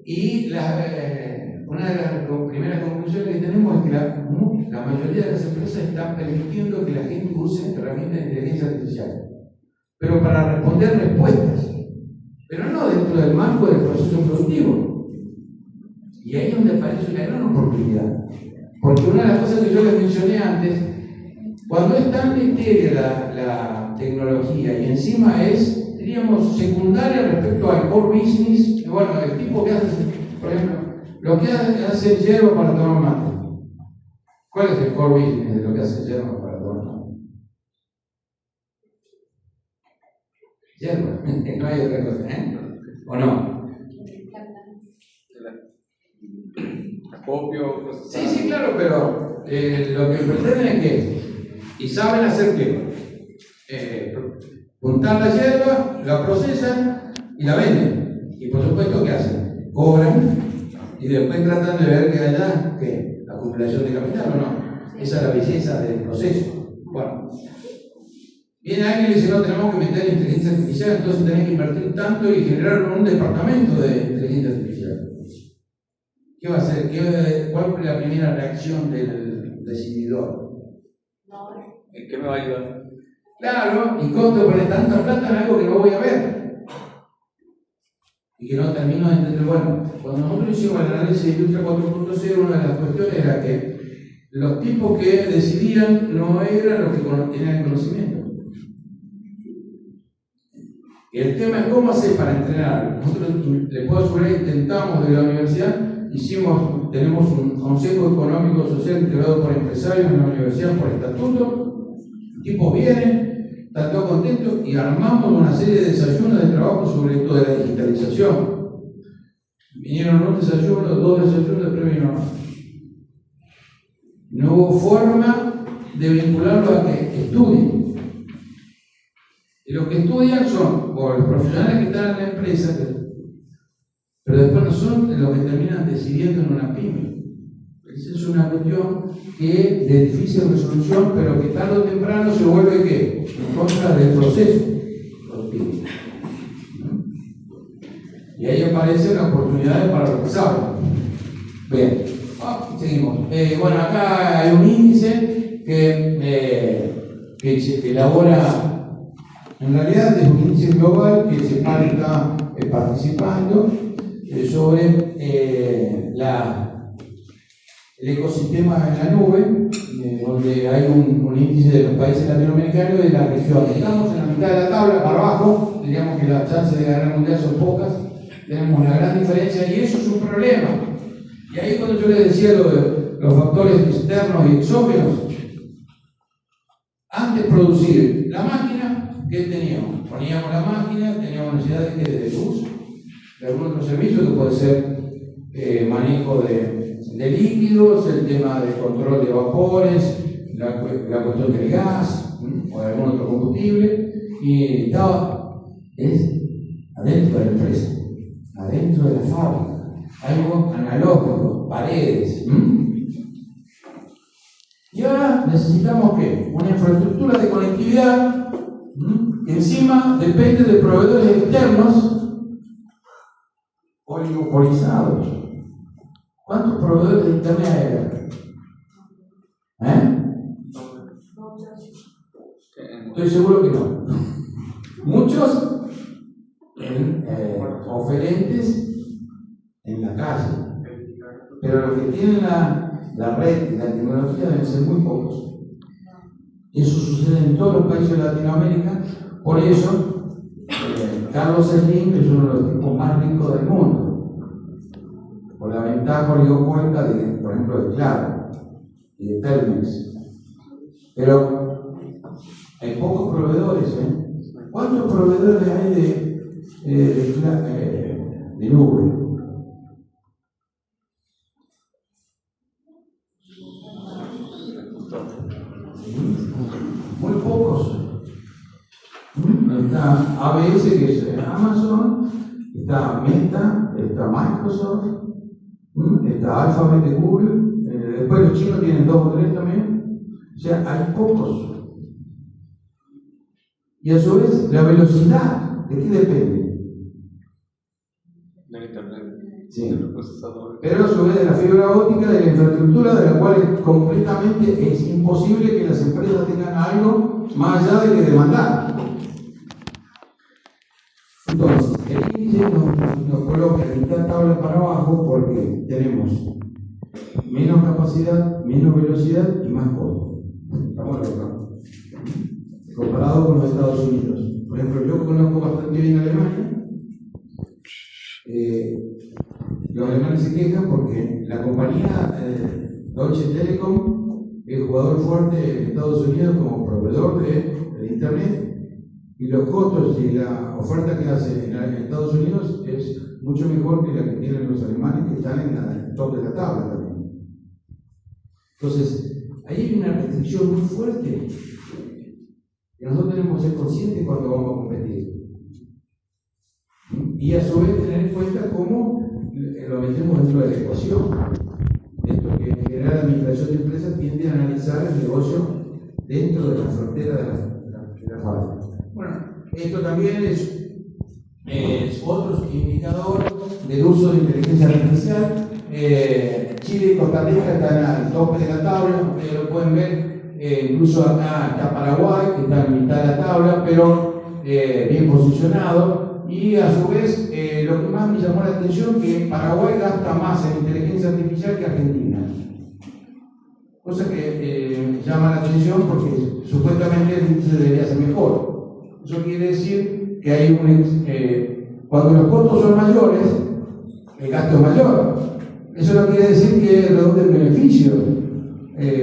Y una de las primeras conclusiones que tenemos es que la mayoría de las empresas están permitiendo que la gente use herramientas de inteligencia artificial, pero para responder respuestas, pero no dentro del marco del proceso productivo. Y ahí es donde aparece una gran oportunidad. Porque una de las cosas que yo les mencioné antes, cuando es tan etérea la tecnología y encima es, diríamos, secundaria respecto al core business, bueno, el tipo que hace, por ejemplo, lo que hace el yerba para tomar mate. ¿Cuál es el core business de lo que hace el yerba para tomar mate? Yerba, no hay otra cosa, ¿o no? Acopio, Sí, claro, pero lo que pretenden es que Y saben hacer qué? Juntar la hierba, la procesan y la venden. Y por supuesto, ¿qué hacen? Cobran y después tratan de ver que haya ¿qué? Acumulación de capital o no. Esa es la belleza del proceso. Bueno, viene alguien y dice: no, tenemos que meter inteligencia artificial, entonces tenés que invertir tanto y generar un departamento de inteligencia artificial. ¿Qué va a hacer? ¿Cuál fue la primera reacción del decididor? ¿En qué me va a ayudar? Claro, y ¿cómo te pones tanta plata en algo que no voy a ver? Y que no termino de entender. Bueno, cuando nosotros hicimos el análisis de Industria 4.0, una de las cuestiones era que los tipos que decidían no eran los que tenían conocimiento. Y el tema es cómo hacer para entrenar. Nosotros, les puedo asegurar, intentamos de la universidad, tenemos un consejo económico social integrado por empresarios en la universidad por estatuto. Los tipos vienen, están todos contentos y armamos una serie de desayunos de trabajo sobre esto de la digitalización. Vinieron un desayuno, 2 desayunos, después vino más. No hubo forma de vincularlo a que estudien. Y los que estudian son o los profesionales que están en la empresa, pero después no son los que terminan decidiendo en una pyme. Esa es una cuestión que es de difícil resolución, pero que tarde o temprano se vuelve ¿qué? En contra del proceso productivo. Y ahí aparecen las oportunidades para los que saben. Bien, seguimos. Bueno, acá hay un índice que se elabora, en realidad es un índice global que CEPAL está participando sobre el ecosistema en la nube, donde hay un índice de los países latinoamericanos y de la región. Estamos en la mitad de la tabla, para abajo, diríamos que las chances de ganar el mundial son pocas, tenemos una gran diferencia y eso es un problema. Y ahí cuando yo les decía los factores externos y exógenos, antes de producir la máquina, ¿qué teníamos? Poníamos la máquina, teníamos necesidad de luz, de algún otro servicio que puede ser manejo de líquidos, el tema de control de vapores, la cuestión del gas o de algún otro combustible, y estaba adentro de la empresa, adentro de la fábrica, algo analógico, paredes. Y ahora necesitamos ¿qué? Una infraestructura de conectividad que encima depende de proveedores externos oligopolizados. ¿Cuántos proveedores de internet hay? Estoy seguro que no. Muchos oferentes en la calle, pero los que tienen la red y la tecnología deben ser muy pocos. Eso sucede en todos los países de Latinoamérica. Por eso Carlos Slim es uno de los tipos más ricos del mundo, por la ventaja oligopólica de, por ejemplo, de Claro y de Telmex. Pero hay pocos proveedores. ¿Cuántos proveedores hay de nube? Muy pocos. Está ABS, que es Amazon, está Meta, está Microsoft, está Alphabet de Google, después los chinos tienen 2 o 3 también. O sea, hay pocos. Y a su vez, la velocidad, ¿de qué depende? Del internet. Sí. De los procesadores. Pero a su vez de la fibra óptica, de la infraestructura, de la cual completamente es imposible que las empresas tengan algo más allá de que demandar. Entonces, el índice nos coloca en mitad tabla para abajo porque tenemos menos capacidad, menos velocidad y más costo. Estamos locos. Comparado con los Estados Unidos. Por ejemplo, yo conozco bastante bien Alemania. Los alemanes se quejan porque la compañía Deutsche Telekom es jugador fuerte en Estados Unidos como proveedor de Internet, y los costos y la oferta que hace en Estados Unidos es mucho mejor que la que tienen los alemanes, que están en el top de la tabla también. Entonces, ahí hay una restricción muy fuerte. Y nosotros tenemos que ser conscientes cuando vamos a competir. Y a su vez tener en cuenta cómo lo metemos dentro de la ecuación. Esto que en general la administración de empresas tiende a analizar el negocio dentro de la frontera de la fábrica. Bueno, esto también es otro indicador del uso de inteligencia artificial. Chile y Costa Rica están al tope de la tabla, ustedes lo pueden ver, incluso acá está Paraguay, que está en mitad de la tabla, pero bien posicionado. Y a su vez, lo que más me llamó la atención es que Paraguay gasta más en inteligencia artificial que Argentina. Cosa que llama la atención porque supuestamente el índice debería ser mejor. Eso quiere decir que hay cuando los costos son mayores, el gasto es mayor. Eso no quiere decir que redunde en beneficio,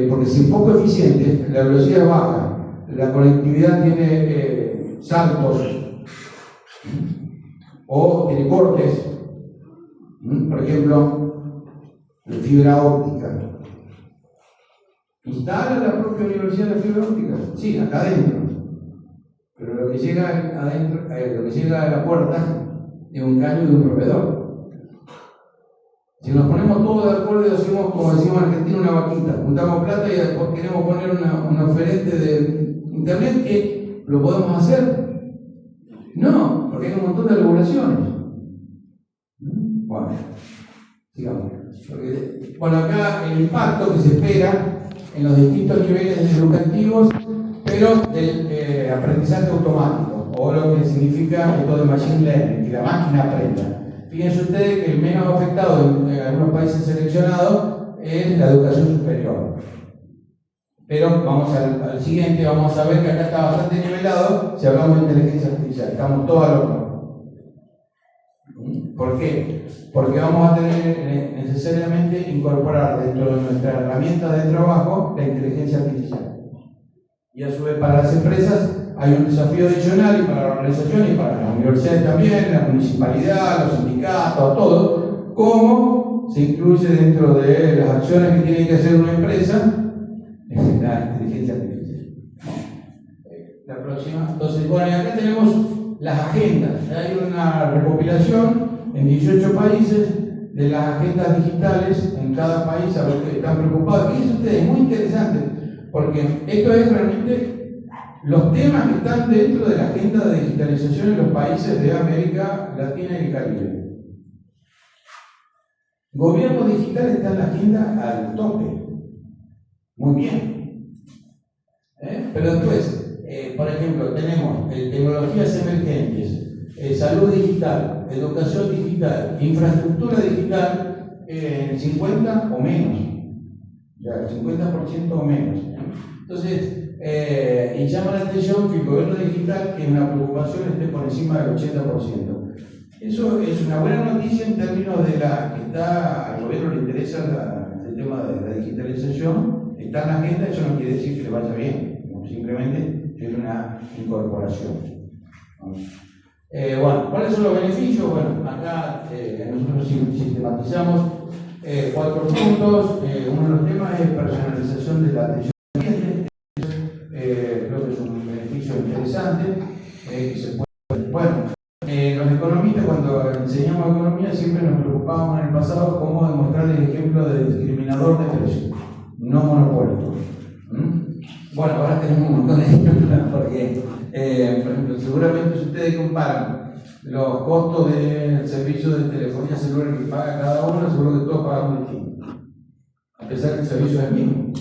porque si es poco eficiente, la velocidad es baja, la conectividad tiene saltos o tiene cortes, por ejemplo, de fibra óptica. ¿Instala la propia universidad de fibra óptica? Sí, acá adentro. Pero lo que llega adentro, lo que llega a la puerta es un caño de un proveedor. Si nos ponemos todos de acuerdo y hacemos, como decimos en Argentina, una vaquita, juntamos plata y después queremos poner una oferente de internet, ¿qué? ¿Lo podemos hacer? No, porque hay un montón de regulaciones. Bueno, sigamos. Bueno, acá el impacto que se espera en los distintos niveles educativos, pero del aprendizaje automático, o lo que significa esto de machine learning, que la máquina aprenda. Fíjense ustedes que el menos afectado en algunos países seleccionados es la educación superior. Pero vamos al siguiente, vamos a ver que acá está bastante nivelado si hablamos de inteligencia artificial. Estamos todos al horno. ¿Por qué? Porque vamos a tener necesariamente incorporar dentro de nuestra herramienta de trabajo la inteligencia artificial. Y a su vez para las empresas hay un desafío adicional, y para la organización y para las universidades también, la municipalidad, los sindicatos, todo, cómo se incluye dentro de las acciones que tiene que hacer una empresa la inteligencia artificial. La próxima. Entonces, bueno, acá tenemos las agendas. Hay una recopilación en 18 países de las agendas digitales en cada país, a los que están preocupados. Fíjense ustedes, es muy interesante, porque esto es realmente los temas que están dentro de la agenda de digitalización en los países de América Latina y el Caribe. Gobierno digital está en la agenda al tope. Muy bien. Pero después, por ejemplo, tenemos tecnologías emergentes, salud digital, educación digital, infraestructura digital, 50 o menos. Ya, 50% o menos. Entonces, y llama la atención que el gobierno digital, que es una preocupación, esté por encima del 80%. Eso es una buena noticia en términos de al gobierno le interesa el tema de la digitalización, está en la agenda, eso no quiere decir que le vaya bien, simplemente es una incorporación. Bueno, ¿cuáles son los beneficios? Bueno, acá nosotros sistematizamos 4 puntos. Uno de los temas es personalización de la atención al cliente. Creo que es un beneficio interesante que se puede. Bueno, los economistas, cuando enseñamos economía, siempre nos preocupábamos en el pasado cómo demostrar el ejemplo de discriminador de precios, no monopólico. Bueno, ahora tenemos un montón de ejemplos porque, por ejemplo, seguramente si ustedes comparan los costos del servicio de telefonía celular que paga cada uno, seguro que todos pagamos distinto, a pesar que el servicio es el mismo.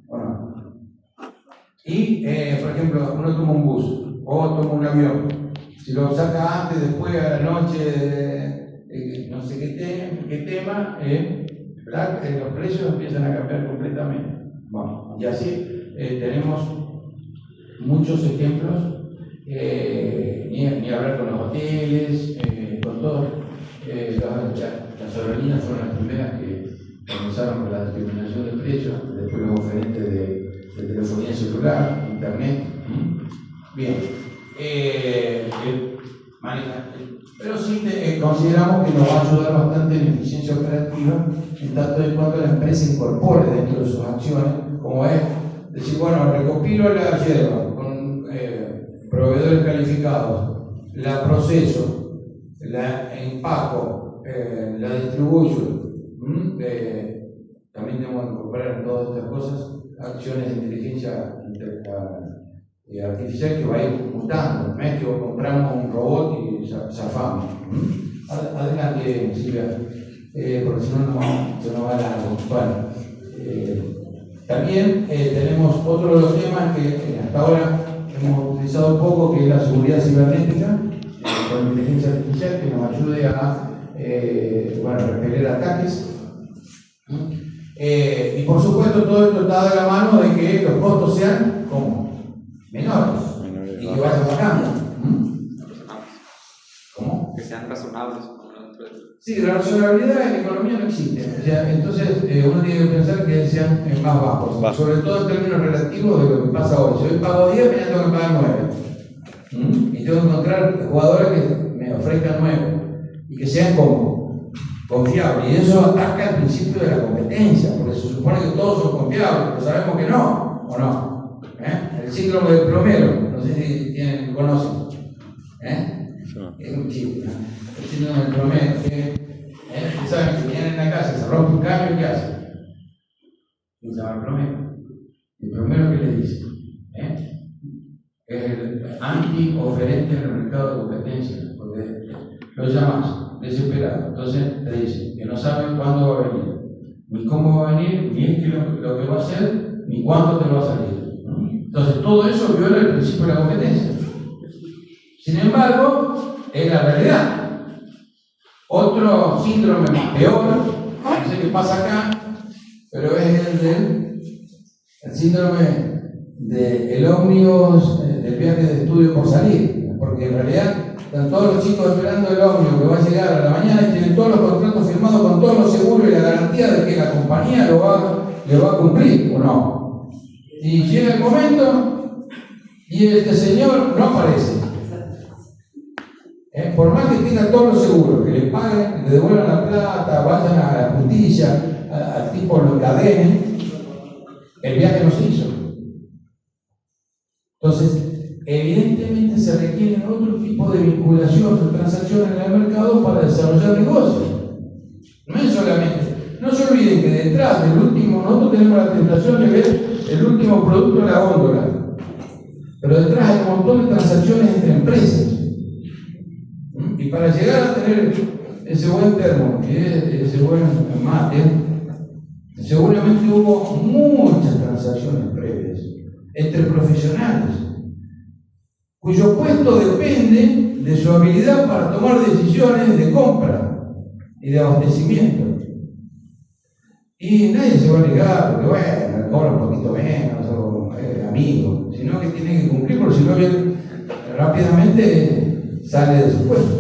Bueno. Y, por ejemplo, uno toma un bus o toma un avión. Si lo saca antes, después, a la noche, no sé qué tema, los precios empiezan a cambiar completamente. Bueno, y así tenemos muchos ejemplos, ni hablar con los hoteles, con todos. Las aerolíneas fueron las primeras que comenzaron con la discriminación de precios, después los oferentes de telefonía celular, internet. Bien. Pero sí consideramos que nos va a ayudar bastante en eficiencia operativa, en tanto en cuanto la empresa incorpore dentro de sus acciones, como es decir, bueno, recopilo la yerba con proveedores calificados, la proceso, la empaco, la distribuyo. También tenemos que incorporar en todas estas cosas acciones de inteligencia artificial que va a ir mutando. No es que compramos un robot y zafamos. Adelante, Silvia, porque si no, se nos va largo. Bueno, también tenemos otro de los temas que hasta ahora hemos utilizado poco, que es la seguridad cibernética, con inteligencia artificial, que nos ayude a repeler ataques. Y por supuesto todo esto está de la mano de que los costos sean como menores y que vayan bajando. ¿Cómo? Que sean razonables. Sí, la razonabilidad en la economía no existe. O sea, entonces uno tiene que pensar que sean más bajos, sobre todo en términos relativos de lo que pasa hoy. Si hoy pago 10, mañana tengo que pagar 9. Y tengo que encontrar jugadores que me ofrezcan 9 y que sean como confiables. Y eso ataca el principio de la competencia, porque se supone que todos son confiables, pero sabemos que no, ¿o no? El síndrome del plomero, no sé si conocen. Es un chiste, ¿no? El síndrome del plomero, ustedes saben que vienen en la casa, se rompe un caño, ¿qué hace? Y se llama el plomero. ¿El plomero qué le dice? El anti-oferente en el mercado de competencia, porque lo llamas desesperado. Entonces te dice que no saben cuándo va a venir, ni cómo va a venir, ni es lo que va a hacer, ni cuándo te va a salir. Entonces todo eso viola el principio de la competencia. Sin embargo, es la realidad. Otro síndrome peor, no sé qué pasa acá, pero es el síndrome del ómnibus, del viaje de estudio por salir, porque en realidad están todos los chicos esperando el ómnibus que va a llegar a la mañana y tienen todos los contratos firmados con todos los seguros y la garantía de que la compañía le va a cumplir, ¿o no? Y llega el momento y este señor no aparece. Por más que tenga todos los seguros, que le paguen, le devuelvan la plata, vayan a la justicia, al tipo lo encadenen, el viaje no se hizo. Entonces, evidentemente se requieren otro tipo de vinculación, de transacciones en el mercado para desarrollar negocios. No es solamente, no se olviden que detrás del último, nosotros tenemos la tentación de ver el último producto en la góndola, pero detrás hay un montón de transacciones entre empresas. Y para llegar a tener ese buen termo y ese buen mate, seguramente hubo muchas transacciones previas entre profesionales, cuyo puesto depende de su habilidad para tomar decisiones de compra y de abastecimiento. Y nadie se va a negar, porque bueno, cobra un poquito menos, o amigo, sino que tiene que cumplir, porque si no, rápidamente sale de su puesto.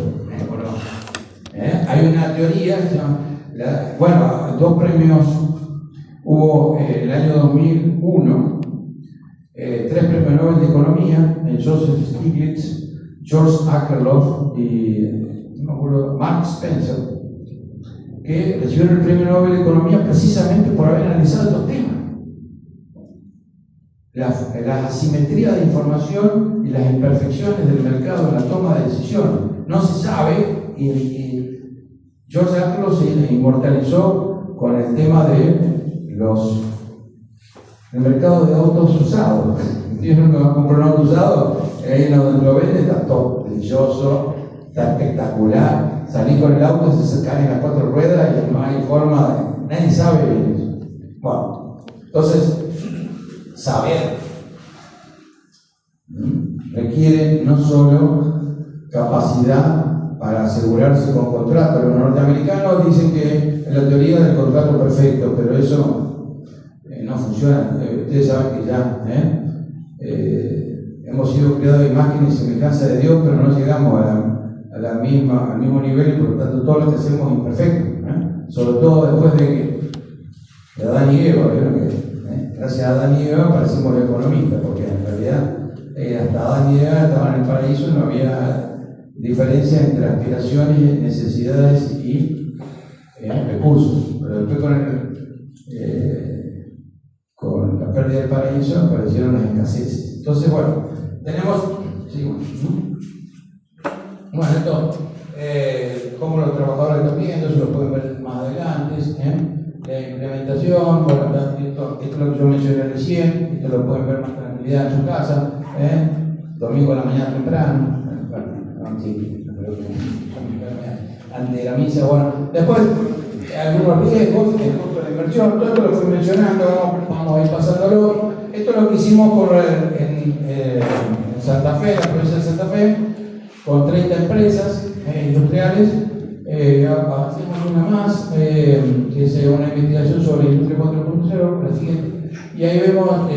Hay una teoría, dos premios hubo el año 2001, 3 premios Nobel de Economía, Joseph Stiglitz, George Akerlof y no me acuerdo, Mark Spencer, que recibieron el premio Nobel de Economía precisamente por haber analizado estos temas. La asimetría de información y las imperfecciones del mercado en la toma de decisiones. No se sabe, y George Akerlof se inmortalizó con el tema de el mercado de autos usados. Si uno va a comprar un auto usado, ahí en donde lo vende está todo delicioso, está espectacular. Salí con el auto, se caen las 4 ruedas y no hay forma de. Nadie sabe bien eso. Bueno, entonces, saber requiere no solo capacidad para asegurarse con contratos. Los norteamericanos dicen que es la teoría del contrato perfecto, pero eso no funciona. Ustedes saben que ya hemos sido creados de imagen y semejanza de Dios, pero no llegamos al mismo nivel, y por lo tanto todo lo que hacemos es imperfecto. Sobre todo después de Adán y Eva, gracias a Adán y Eva parecemos economistas, porque en realidad hasta Adán y Eva estaban en el paraíso y no había diferencia entre aspiraciones, necesidades y recursos. Pero después con la pérdida del paraíso aparecieron las escaseces. Entonces, bueno, tenemos... Sí, bueno, esto, cómo los trabajadores están viendo, eso lo pueden ver más adelante. La implementación, bueno, esto es lo que yo mencioné recién, esto lo pueden ver más tranquilidad en su casa, domingo a la mañana temprano, antes de la misa, bueno, después algunos riesgos, el costo de inversión, todo esto lo fui mencionando, vamos a ir pasándolo. Esto es lo que hicimos en Santa Fe, la provincia de Santa Fe, con 30 empresas industriales. Hacemos una más, que es una investigación sobre Industria 4.0, la siguiente. Y ahí vemos,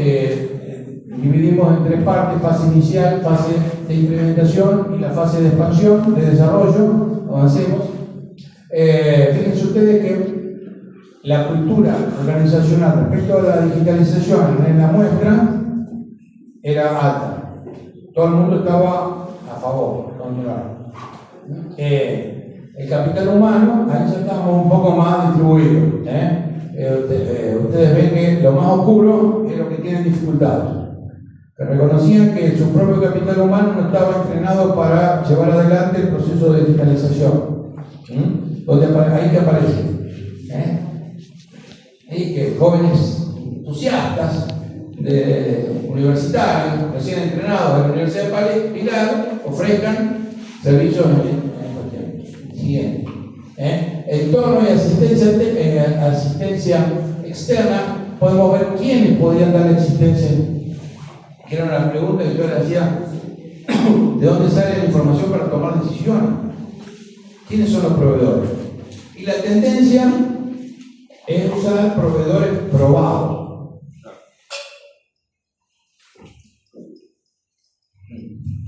dividimos en tres partes: fase inicial, fase de implementación y la fase de expansión, de desarrollo. Avancemos. Fíjense ustedes que la cultura organizacional respecto a la digitalización en la muestra era alta. Todo el mundo estaba a favor, controlado. El capital humano, ahí ya estamos un poco más distribuidos. Ustedes ven que lo más oscuro es lo que tienen dificultades. Que reconocían que su propio capital humano no estaba entrenado para llevar adelante el proceso de digitalización. Donde ahí que aparece. Y que jóvenes entusiastas, universitarios, recién entrenados de la Universidad de Pilar, ofrezcan servicios en cuestión. Siguiente. Entorno y asistencia externa, podemos ver quiénes podrían dar la asistencia. Que era una pregunta que yo le hacía: ¿de dónde sale la información para tomar decisiones? ¿Quiénes son los proveedores? Y la tendencia es usar proveedores probados.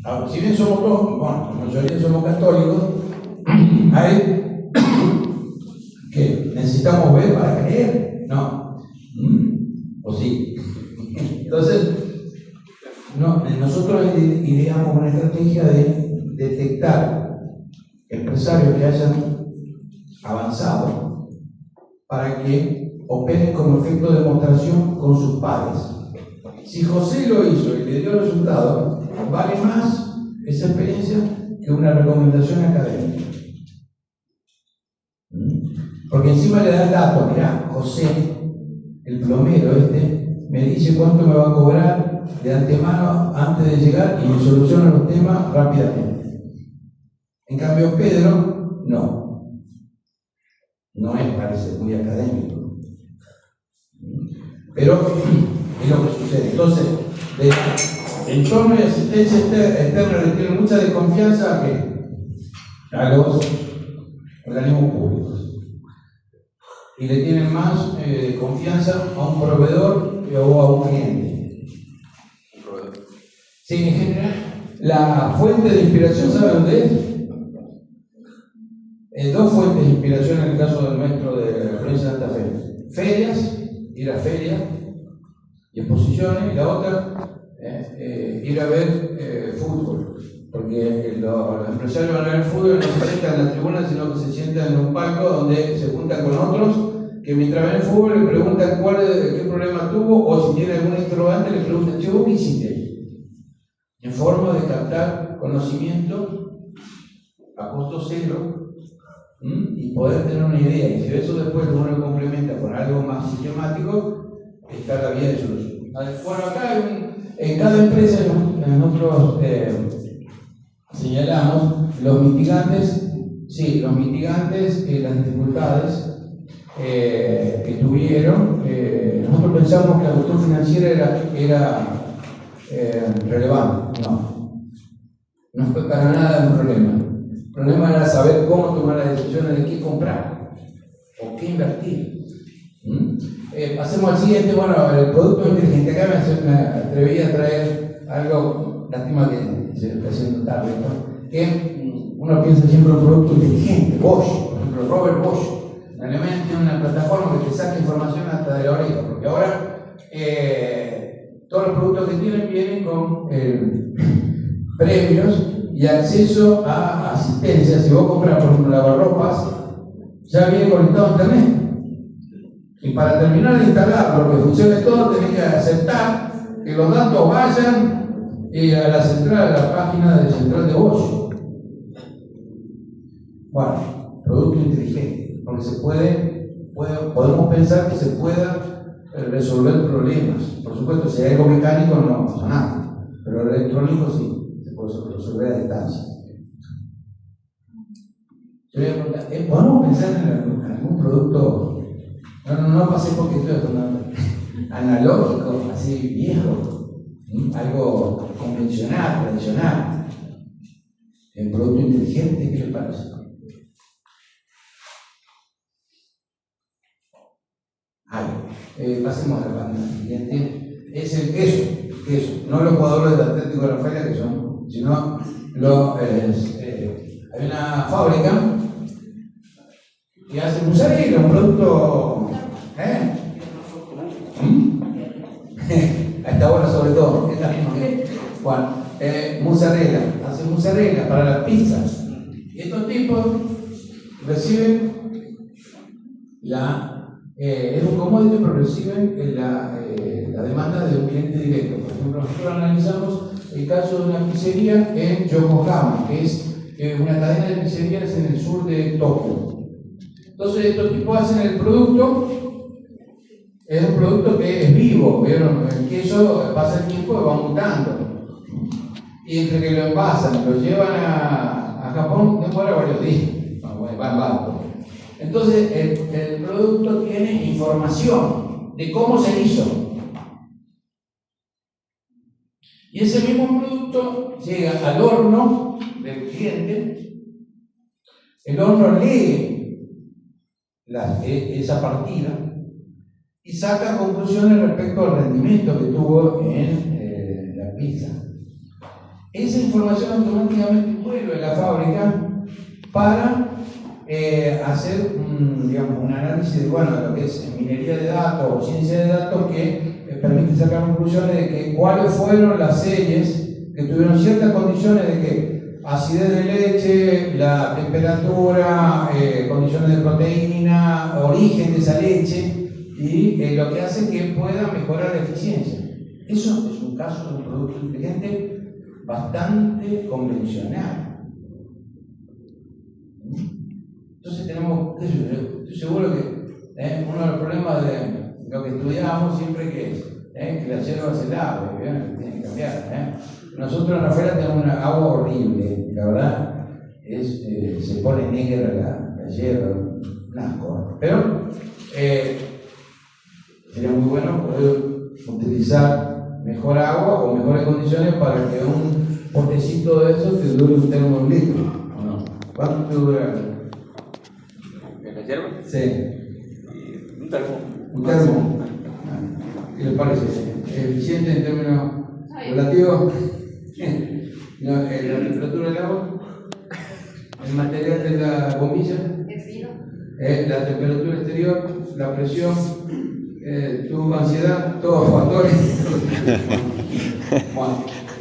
Ahora, si bien somos todos, bueno, la mayoría somos católicos, hay que necesitamos ver para creer, ¿no? ¿O sí? Entonces, nosotros ideamos una estrategia de detectar empresarios que hayan avanzado para que operen como efecto de demostración con sus pares. Si José lo hizo y le dio resultado, vale más esa experiencia que una recomendación académica. Porque encima le da el dato: mirá, José, el plomero me dice cuánto me va a cobrar de antemano antes de llegar y me soluciona los temas rápidamente. En cambio, Pedro, no es, parece muy académico, pero es lo que sucede. Entonces, el entorno y asistencia externa le tienen mucha desconfianza a los organismos públicos, y le tienen más confianza a un proveedor o a un cliente. Sí, en general, la fuente de inspiración, ¿sabe dónde es? Dos fuentes de inspiración en el caso del maestro de la provincia de Santa Fe: ferias, ir a ferias y exposiciones, y la otra, ir a ver fútbol, porque los empresarios van a ver fútbol, no se sientan en la tribuna, sino que se sientan en un palco donde se juntan con otros que mientras ven el fútbol le preguntan qué problema tuvo, o si tiene algún interrogante le preguntan: ¿qué vos hiciste? En forma de captar conocimiento a costo cero, y poder tener una idea. Y si eso después uno lo complementa con algo más sistemático, está la vía de solución. Bueno, acá en cada empresa nosotros señalamos los mitigantes, las dificultades que tuvieron. Nosotros pensamos que la cuestión financiera era relevante. No fue para nada un problema. El problema era saber cómo tomar las decisiones de qué comprar o qué invertir. Pasemos al siguiente. Bueno, el producto inteligente. Acá me atreví a traer algo, lástima que se está haciendo tarde, ¿no? Que uno piensa siempre en un producto inteligente. Bosch, por ejemplo, Robert Bosch, en Alemania tiene una plataforma que te saca información hasta de la oreja, porque ahora todos los productos que tienen vienen con premios y acceso a asistencia. Si vos compras, por ejemplo, lavarropas, ya viene conectado a internet. Y para terminar de instalarlo, que funcione todo, tenés que aceptar que los datos vayan a la central, a la página de central de voz. Bueno, producto inteligente, porque podemos pensar que se pueda resolver problemas. Por supuesto, si hay algo mecánico no pasa nada, pero el electrónico sí, se puede resolver a distancia. Yo voy a preguntar, ¿podemos pensar en algún producto? No pasé porque estoy analógico, así viejo, algo convencional, tradicional. El producto inteligente, ¿qué les parece? Pasemos a la página siguiente. Es el queso, no los jugadores del Atlético de Rafaela que son, sino hay una fábrica que hace mozzarella, un producto. A esta hora sobre todo. Bueno, mozzarella, hace mozzarella para las pizzas. Y estos tipos reciben es un commodity, pero reciben la demanda de un cliente directo. Por ejemplo, nosotros analizamos el caso de una pizzería en Yokohama, que es una cadena de pizzerías en el sur de Tokio. Entonces, estos tipos hacen el producto, es un producto que es vivo, ¿vieron? El queso pasa el tiempo y va mutando. Y entre que lo envasan, lo llevan a Japón, demora varios días, va en barco. Entonces, el producto tiene información de cómo se hizo. Y ese mismo producto llega al horno del cliente, el horno lee esa partida y saca conclusiones respecto al rendimiento que tuvo en la pizza. Esa información automáticamente vuelve a la fábrica para hacer un análisis de lo que es minería de datos o ciencia de datos que permite sacar conclusiones de que cuáles fueron las series que tuvieron ciertas condiciones de que acidez de leche, la temperatura, condiciones de proteína, origen de esa leche, y lo que hace que pueda mejorar la eficiencia. Eso es un caso de un producto inteligente bastante convencional. Entonces estoy seguro que uno de los problemas de lo que estudiamos siempre que la hierba se lave, que tiene que cambiar. Nosotros en Rafaela tenemos una agua horrible, la verdad, se pone negra la hierba, un asco. Pero sería muy bueno poder utilizar mejor agua o mejores condiciones para que un potecito de eso te dure un termo de un litro, ¿o no? ¿Cuánto te dura? ¿En la hierba? Sí. Un termo. Un termo. ¿Qué les parece? ¿Eficiente en términos relativos? La temperatura del agua, el material de la bombilla, la temperatura exterior, la presión, tu ansiedad, todos factores.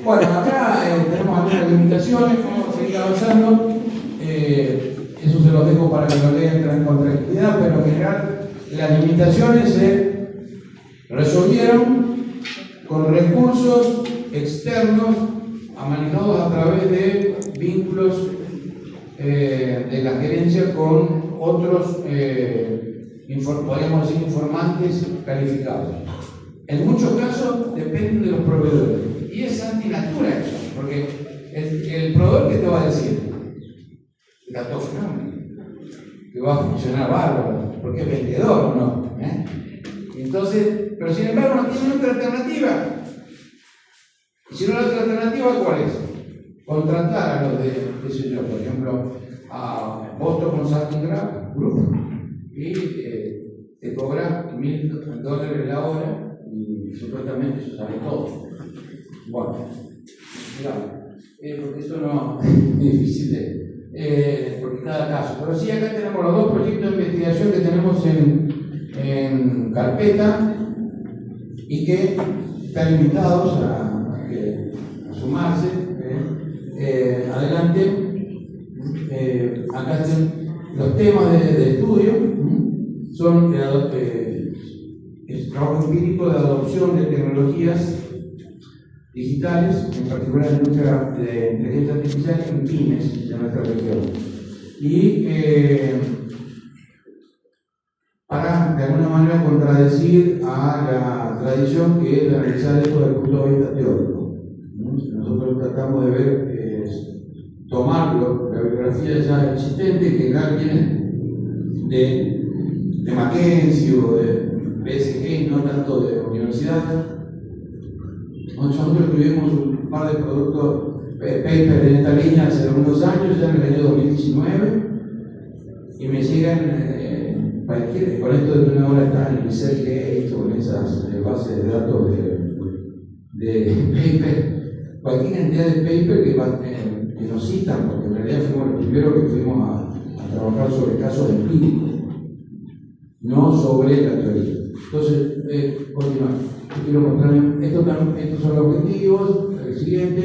Bueno, acá tenemos algunas limitaciones, vamos a seguir avanzando. Eso se los dejo para que lo lean con tranquilidad, pero en general las limitaciones se resolvieron con recursos externos manejados a través de vínculos de la gerencia con otros, podríamos decir, informantes calificados. En muchos casos dependen de los proveedores. Y es antinatura eso, porque el proveedor que te va a decir, gato que va a funcionar bárbaro, porque es vendedor o no. Entonces, pero sin embargo no tiene otra alternativa. Y si no, la otra alternativa, ¿cuál es? Contratar a los de, qué sé yo, por ejemplo, a Boston Consulting Group y te cobra $1.000 la hora y supuestamente eso sale todo. Bueno, digamos, porque eso no es difícil porque cada caso. Pero sí, acá tenemos los dos proyectos de investigación que tenemos en carpeta y que están invitados a sumarse. Adelante. los temas de estudio son el trabajo empírico de adopción de tecnologías digitales, en particular en la industria de inteligencia artificial en pymes de nuestra región. Y para de alguna manera contradecir a la tradición que es de analizar esto desde el punto de vista teórico. Nosotros tratamos de ver, tomarlo, la bibliografía ya existente, que ya viene de Mackenzie o de PSG, no tanto de universidades. Nosotros escribimos un par de productos, papers en esta línea hace algunos años, ya en el año 2019, y me llegan con esto de que una hora está en el Researchgate, con esas bases de datos de paper, cualquier cantidad de paper que nos citan, porque en realidad fuimos los primeros que fuimos a trabajar sobre casos empíricos, no sobre la teoría. Entonces, continuamos. Quiero mostrarles, estos son los objetivos, el siguiente.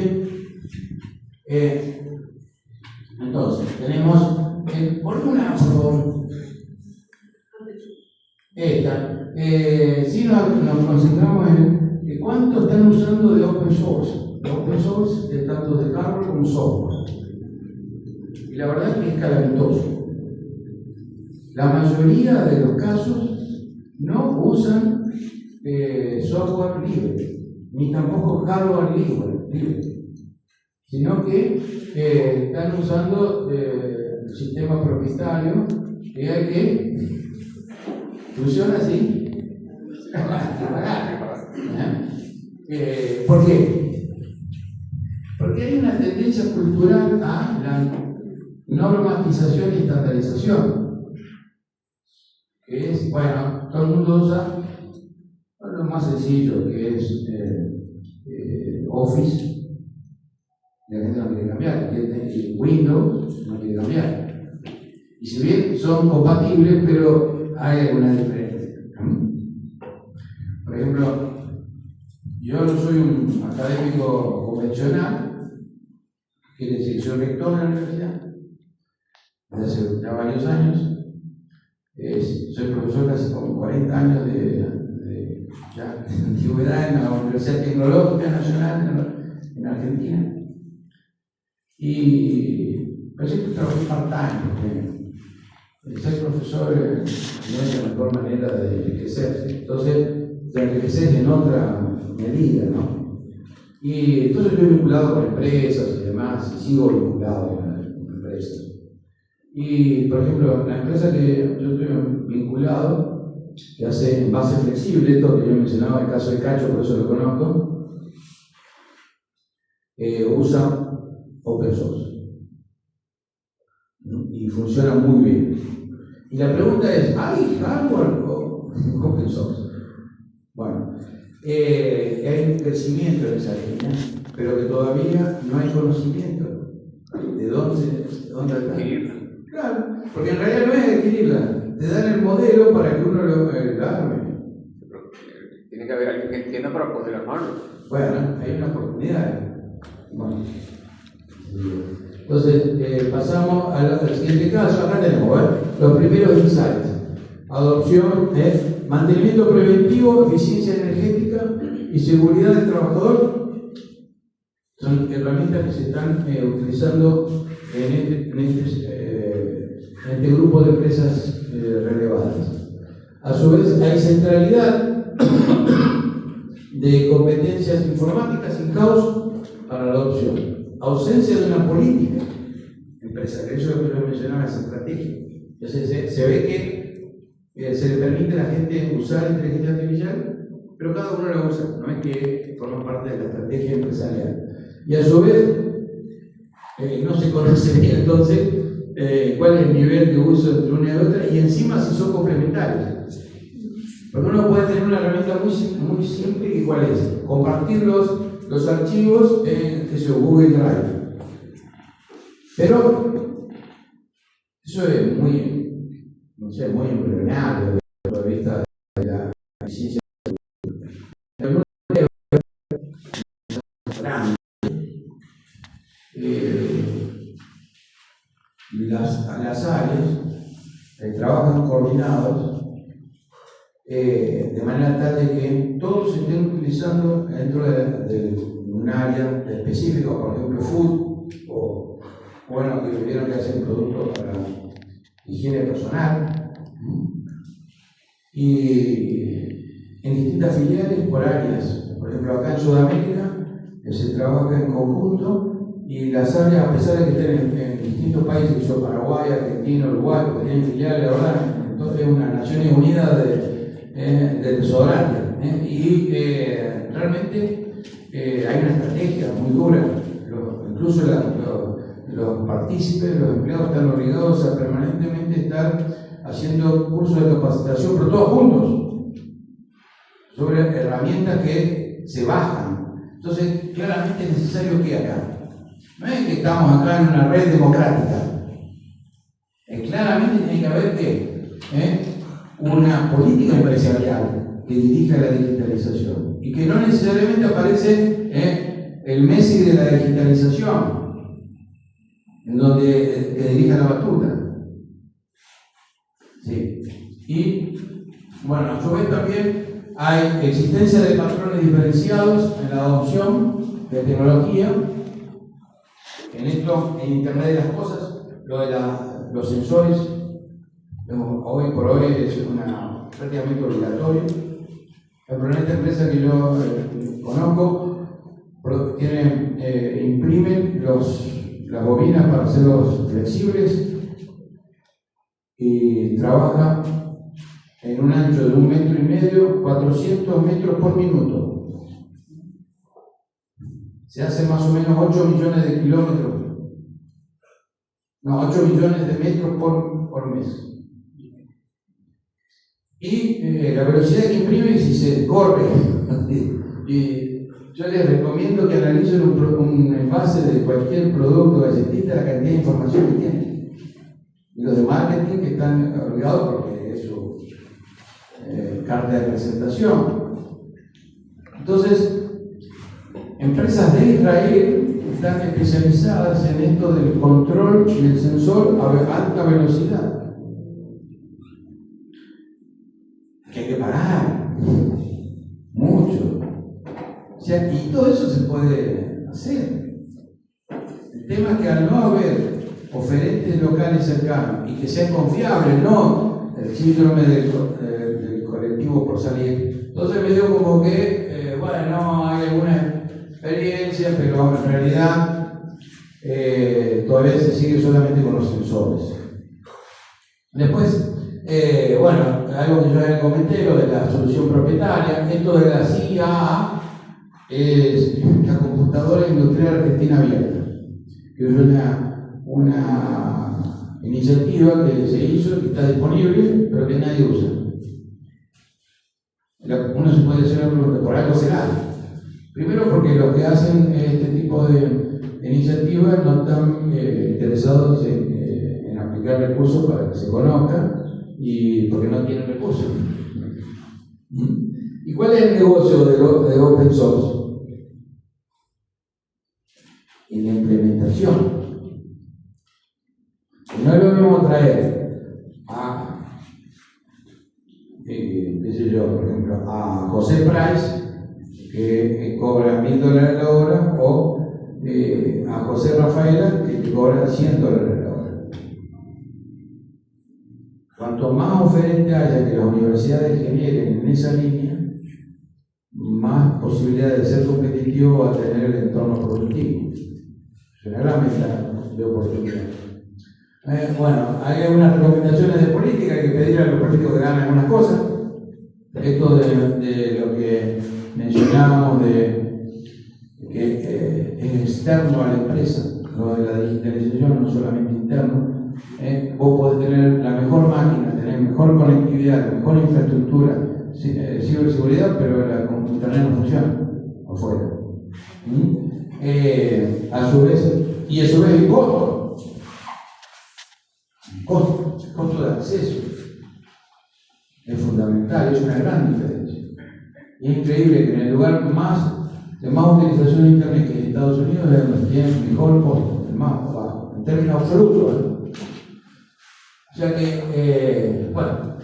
Entonces, tenemos, por una, por favor, esta. Si nos concentramos en cuánto están usando de open source. De open source, tanto de hardware como software. Y la verdad es que es calamitoso. La mayoría de los casos no usan software libre, ni tampoco hardware libre, sino que están usando sistemas propietarios que funciona así. ¿Por qué? Porque hay una tendencia cultural a la normatización y estandarización, que es, bueno, todo el mundo usa lo más sencillo, que es Office. La gente no quiere cambiar, Windows no quiere cambiar. Y si bien son compatibles, pero hay alguna diferencia. Por ejemplo, yo no soy un académico convencional, quiere decir, soy rector de la universidad desde hace ya varios años. Soy profesor casi con 40 años de antigüedad en la Universidad Tecnológica Nacional en Argentina. Y siempre trabajé part-time, porque ser profesor no es la mejor manera de enriquecerse. Entonces, de enriquecerse en otra medida, ¿no? Y entonces estoy vinculado con empresas y demás, y sigo vinculado con empresas. Y, por ejemplo, la empresa que yo estoy vinculado, que hace envase flexible, esto que yo mencionaba, el caso de Cacho, por eso lo conozco, usa open source. Y funciona muy bien. Y la pregunta es, ¿hay hardware o open source? Bueno, hay un crecimiento en esa línea, pero que todavía no hay conocimiento de dónde está. Claro, porque en realidad no es adquirirla, te dan el modelo para que uno lo arme. Tiene que haber alguien que entienda para poder armarlo. Bueno, hay una oportunidad. Bueno. Entonces, pasamos al siguiente caso. Acá tenemos los primeros insights. Adopción, mantenimiento preventivo, eficiencia energética y seguridad del trabajador. Son herramientas que se están utilizando en este grupo de empresas relevantes. A su vez, hay centralidad de competencias informáticas in-house para la adopción. Ausencia de una política empresarial, eso es lo que yo mencionaba, esa estrategia. Entonces, se ve que se le permite a la gente usar inteligencia artificial, pero cada uno la usa, no es que forma parte de la estrategia empresarial. Y a su vez, no se conoce bien entonces cuál es el nivel de uso entre una y otra, y encima si son complementarios. Porque uno puede tener una herramienta muy simple, y ¿cuál es? Compartir los archivos en Google Drive. Pero eso es muy embrionario desde el punto de vista de la ciencia. Las áreas coordinados, de manera tal de que todos se estén utilizando dentro de un área específica, por ejemplo, food, o bueno, que vieron que hacen productos para higiene personal, y en distintas filiales por áreas. Por ejemplo, acá en Sudamérica se trabaja en conjunto y las áreas, a pesar de que estén en distintos países, que son Paraguay, Argentina, Uruguay, porque tienen filiales, la verdad, entonces es una Naciones Unidas de desodorante, y realmente hay una estrategia muy dura. Incluso los partícipes, los empleados están obligados a permanentemente estar haciendo cursos de capacitación, pero todos juntos, sobre herramientas que se bajan. Entonces, claramente es necesario que acá, no es que estamos acá en una red democrática, claramente tiene que haber una política empresarial que dirija la digitalización y que no necesariamente aparece el Messi de la digitalización, en donde que dirija la batuta. Sí. Y bueno, a su vez también hay existencia de patrones diferenciados en la adopción de tecnología. En esto, en Internet de las Cosas, lo de los sensores, hoy por hoy es prácticamente obligatorio. Por esta empresa que yo conozco, imprimen las bobinas para hacerlos flexibles y trabaja en un ancho de 1,5 metros, 400 metros por minuto. Se hace más o menos 8 millones de kilómetros. No, 8 millones de metros por mes. Y la velocidad que imprime, si se corre, y yo les recomiendo que analicen un envase de cualquier producto galletita, la cantidad de información que tiene. Y los de marketing que están obligados porque es su carta de presentación. Entonces, empresas de Israel están especializadas en esto del control del sensor a alta velocidad. Que hay que pagar mucho. O sea, y todo eso se puede hacer. El tema es que al no haber oferentes locales cercanos y que sean confiables, no el síndrome del colectivo por salir. Entonces me dio como que, bueno, hay alguna experiencia, pero en realidad todavía se sigue solamente con los sensores. Después, bueno, algo que yo ya comenté, lo de la solución propietaria, esto de la CIA es la Computadora Industrial Argentina Abierta, que es una iniciativa que se hizo, que está disponible, pero que nadie usa. Uno se puede hacer por algo será. Primero porque los que hacen este tipo de iniciativas no están interesados en aplicar recursos para que se conozcan y porque no tienen recursos. ¿Y cuál es el negocio de Open Source? En la implementación. No es lo mismo traer qué sé yo, por ejemplo, a José Price, que cobra $1.000 la hora, o a José Rafaela, que cobra $100 la hora. Cuanto más oferente haya que las universidades generen en esa línea, más posibilidad de ser competitivo va a tener el entorno productivo. Es una gran ventaja de oportunidad. Bueno, hay algunas recomendaciones de política, hay que pedir a los políticos que hagan algunas cosas. Esto de lo que mencionábamos, de que es externo a la empresa, lo de la digitalización no solamente interno. Vos podés tener la mejor máquina, tener mejor conectividad, la mejor infraestructura, ciberseguridad, pero internet no funciona afuera. A su vez el costo de acceso es fundamental, es una gran diferencia. Y es increíble que en el lugar de más utilización de Internet, que es Estados Unidos, es donde tiene el mejor costo, el más bajo, en términos absolutos. O sea que, bueno,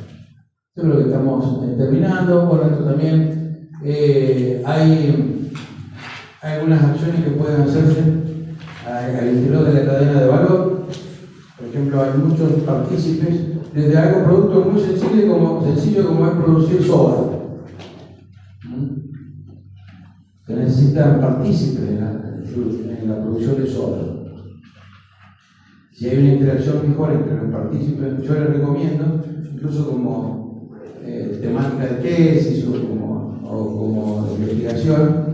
Yo creo que estamos terminando. Bueno, esto también hay algunas acciones que pueden hacerse al interior de la cadena de valor. Por ejemplo, hay muchos partícipes, desde algo producto muy sencillo como es producir soda. Que necesitan partícipes en la producción de soda. Si hay una interacción mejor entre los partícipes, yo les recomiendo, incluso como temática de tesis o como investigación,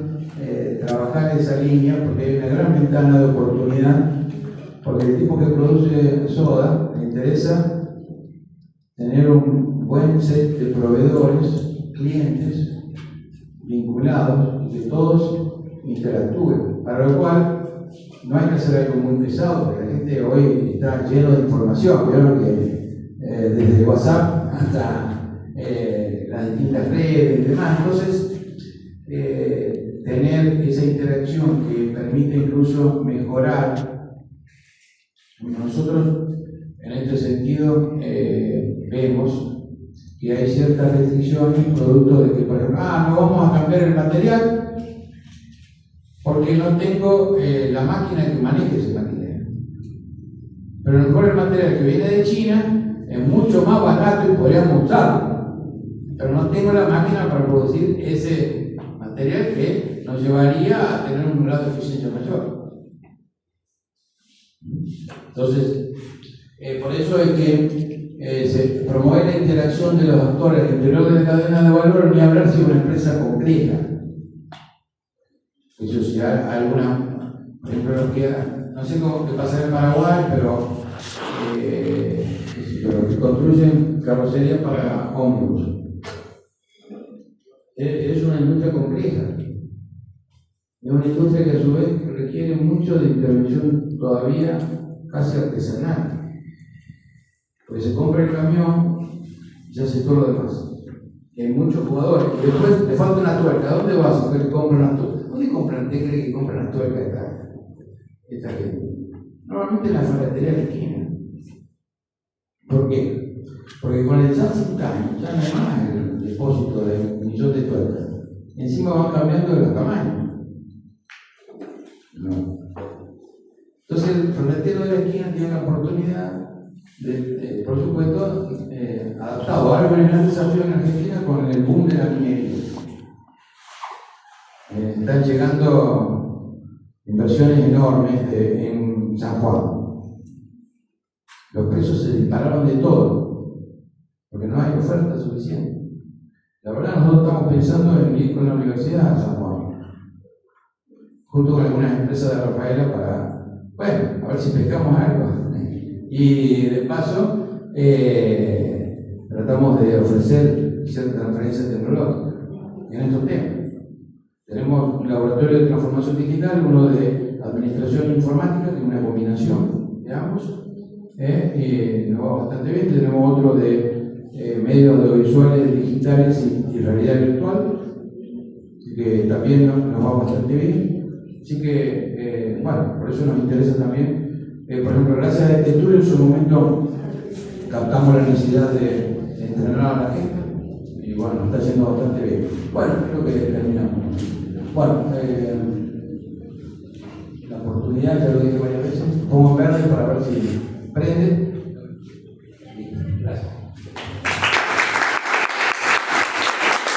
trabajar esa línea, porque hay una gran ventana de oportunidad, porque el tipo que produce soda le interesa tener un buen set de proveedores, clientes, vinculados, y que todos interactúen, para lo cual no hay que hacer algo muy pesado, porque la gente hoy está lleno de información. Vieron que desde WhatsApp hasta las distintas redes y demás. Entonces, tener esa interacción que permite incluso mejorar. Nosotros, en este sentido, vemos que hay ciertas restricciones producto de que, por ejemplo, no vamos a cambiar el material porque no tengo la máquina que maneje ese material. Pero a lo mejor el material que viene de China es mucho más barato y podríamos usarlo, pero no tengo la máquina para producir ese material que nos llevaría a tener un grado de eficiencia mayor. Entonces, por eso es que se promueve la interacción de los actores al interior de la cadena de valor, ni hablar si una empresa compleja. Eso si hay alguna, por ejemplo, no sé cómo que pasa en Paraguay, pero que construyen carrocerías para ómnibus. Es una industria compleja. Es una industria que a su vez requiere mucho de intervención todavía casi artesanal. Porque se compra el camión y se hace todo lo demás. Y hay muchos jugadores. Y después le falta una tuerca. ¿Dónde vas a que compran las tuercas? ¿Dónde compran? ¿Qué cree que compran las tuercas esta gente? Normalmente en la ferretería de la esquina. ¿Por qué? Porque con el just in time ya no hay más el depósito de 1 millón de tuercas. Y encima van cambiando los tamaños. No. Entonces el ferretero de la esquina tiene la oportunidad de, por supuesto, adaptado a algo en el desafío en Argentina con el boom de la minería. Están llegando inversiones enormes en San Juan. Los precios se dispararon de todo, porque no hay oferta suficiente. La verdad, nosotros estamos pensando en ir con la universidad a San Juan, junto con algunas empresas de Rafaela para, bueno, a ver si pescamos algo. Y de paso, tratamos de ofrecer cierta transferencia tecnológica en estos temas. Tenemos un laboratorio de transformación digital, uno de administración informática, que es una combinación de ambos, y nos va bastante bien. Tenemos otro de medios audiovisuales digitales y realidad virtual, así que también nos va bastante bien. Así que, bueno, por eso nos interesa también. Por ejemplo, gracias a este estudio en su momento captamos la necesidad de entrenar a la gente y bueno, está yendo bastante bien. Bueno, creo que terminamos. Bueno, la oportunidad, ya lo dije varias veces, pongo en verde para ver si prende.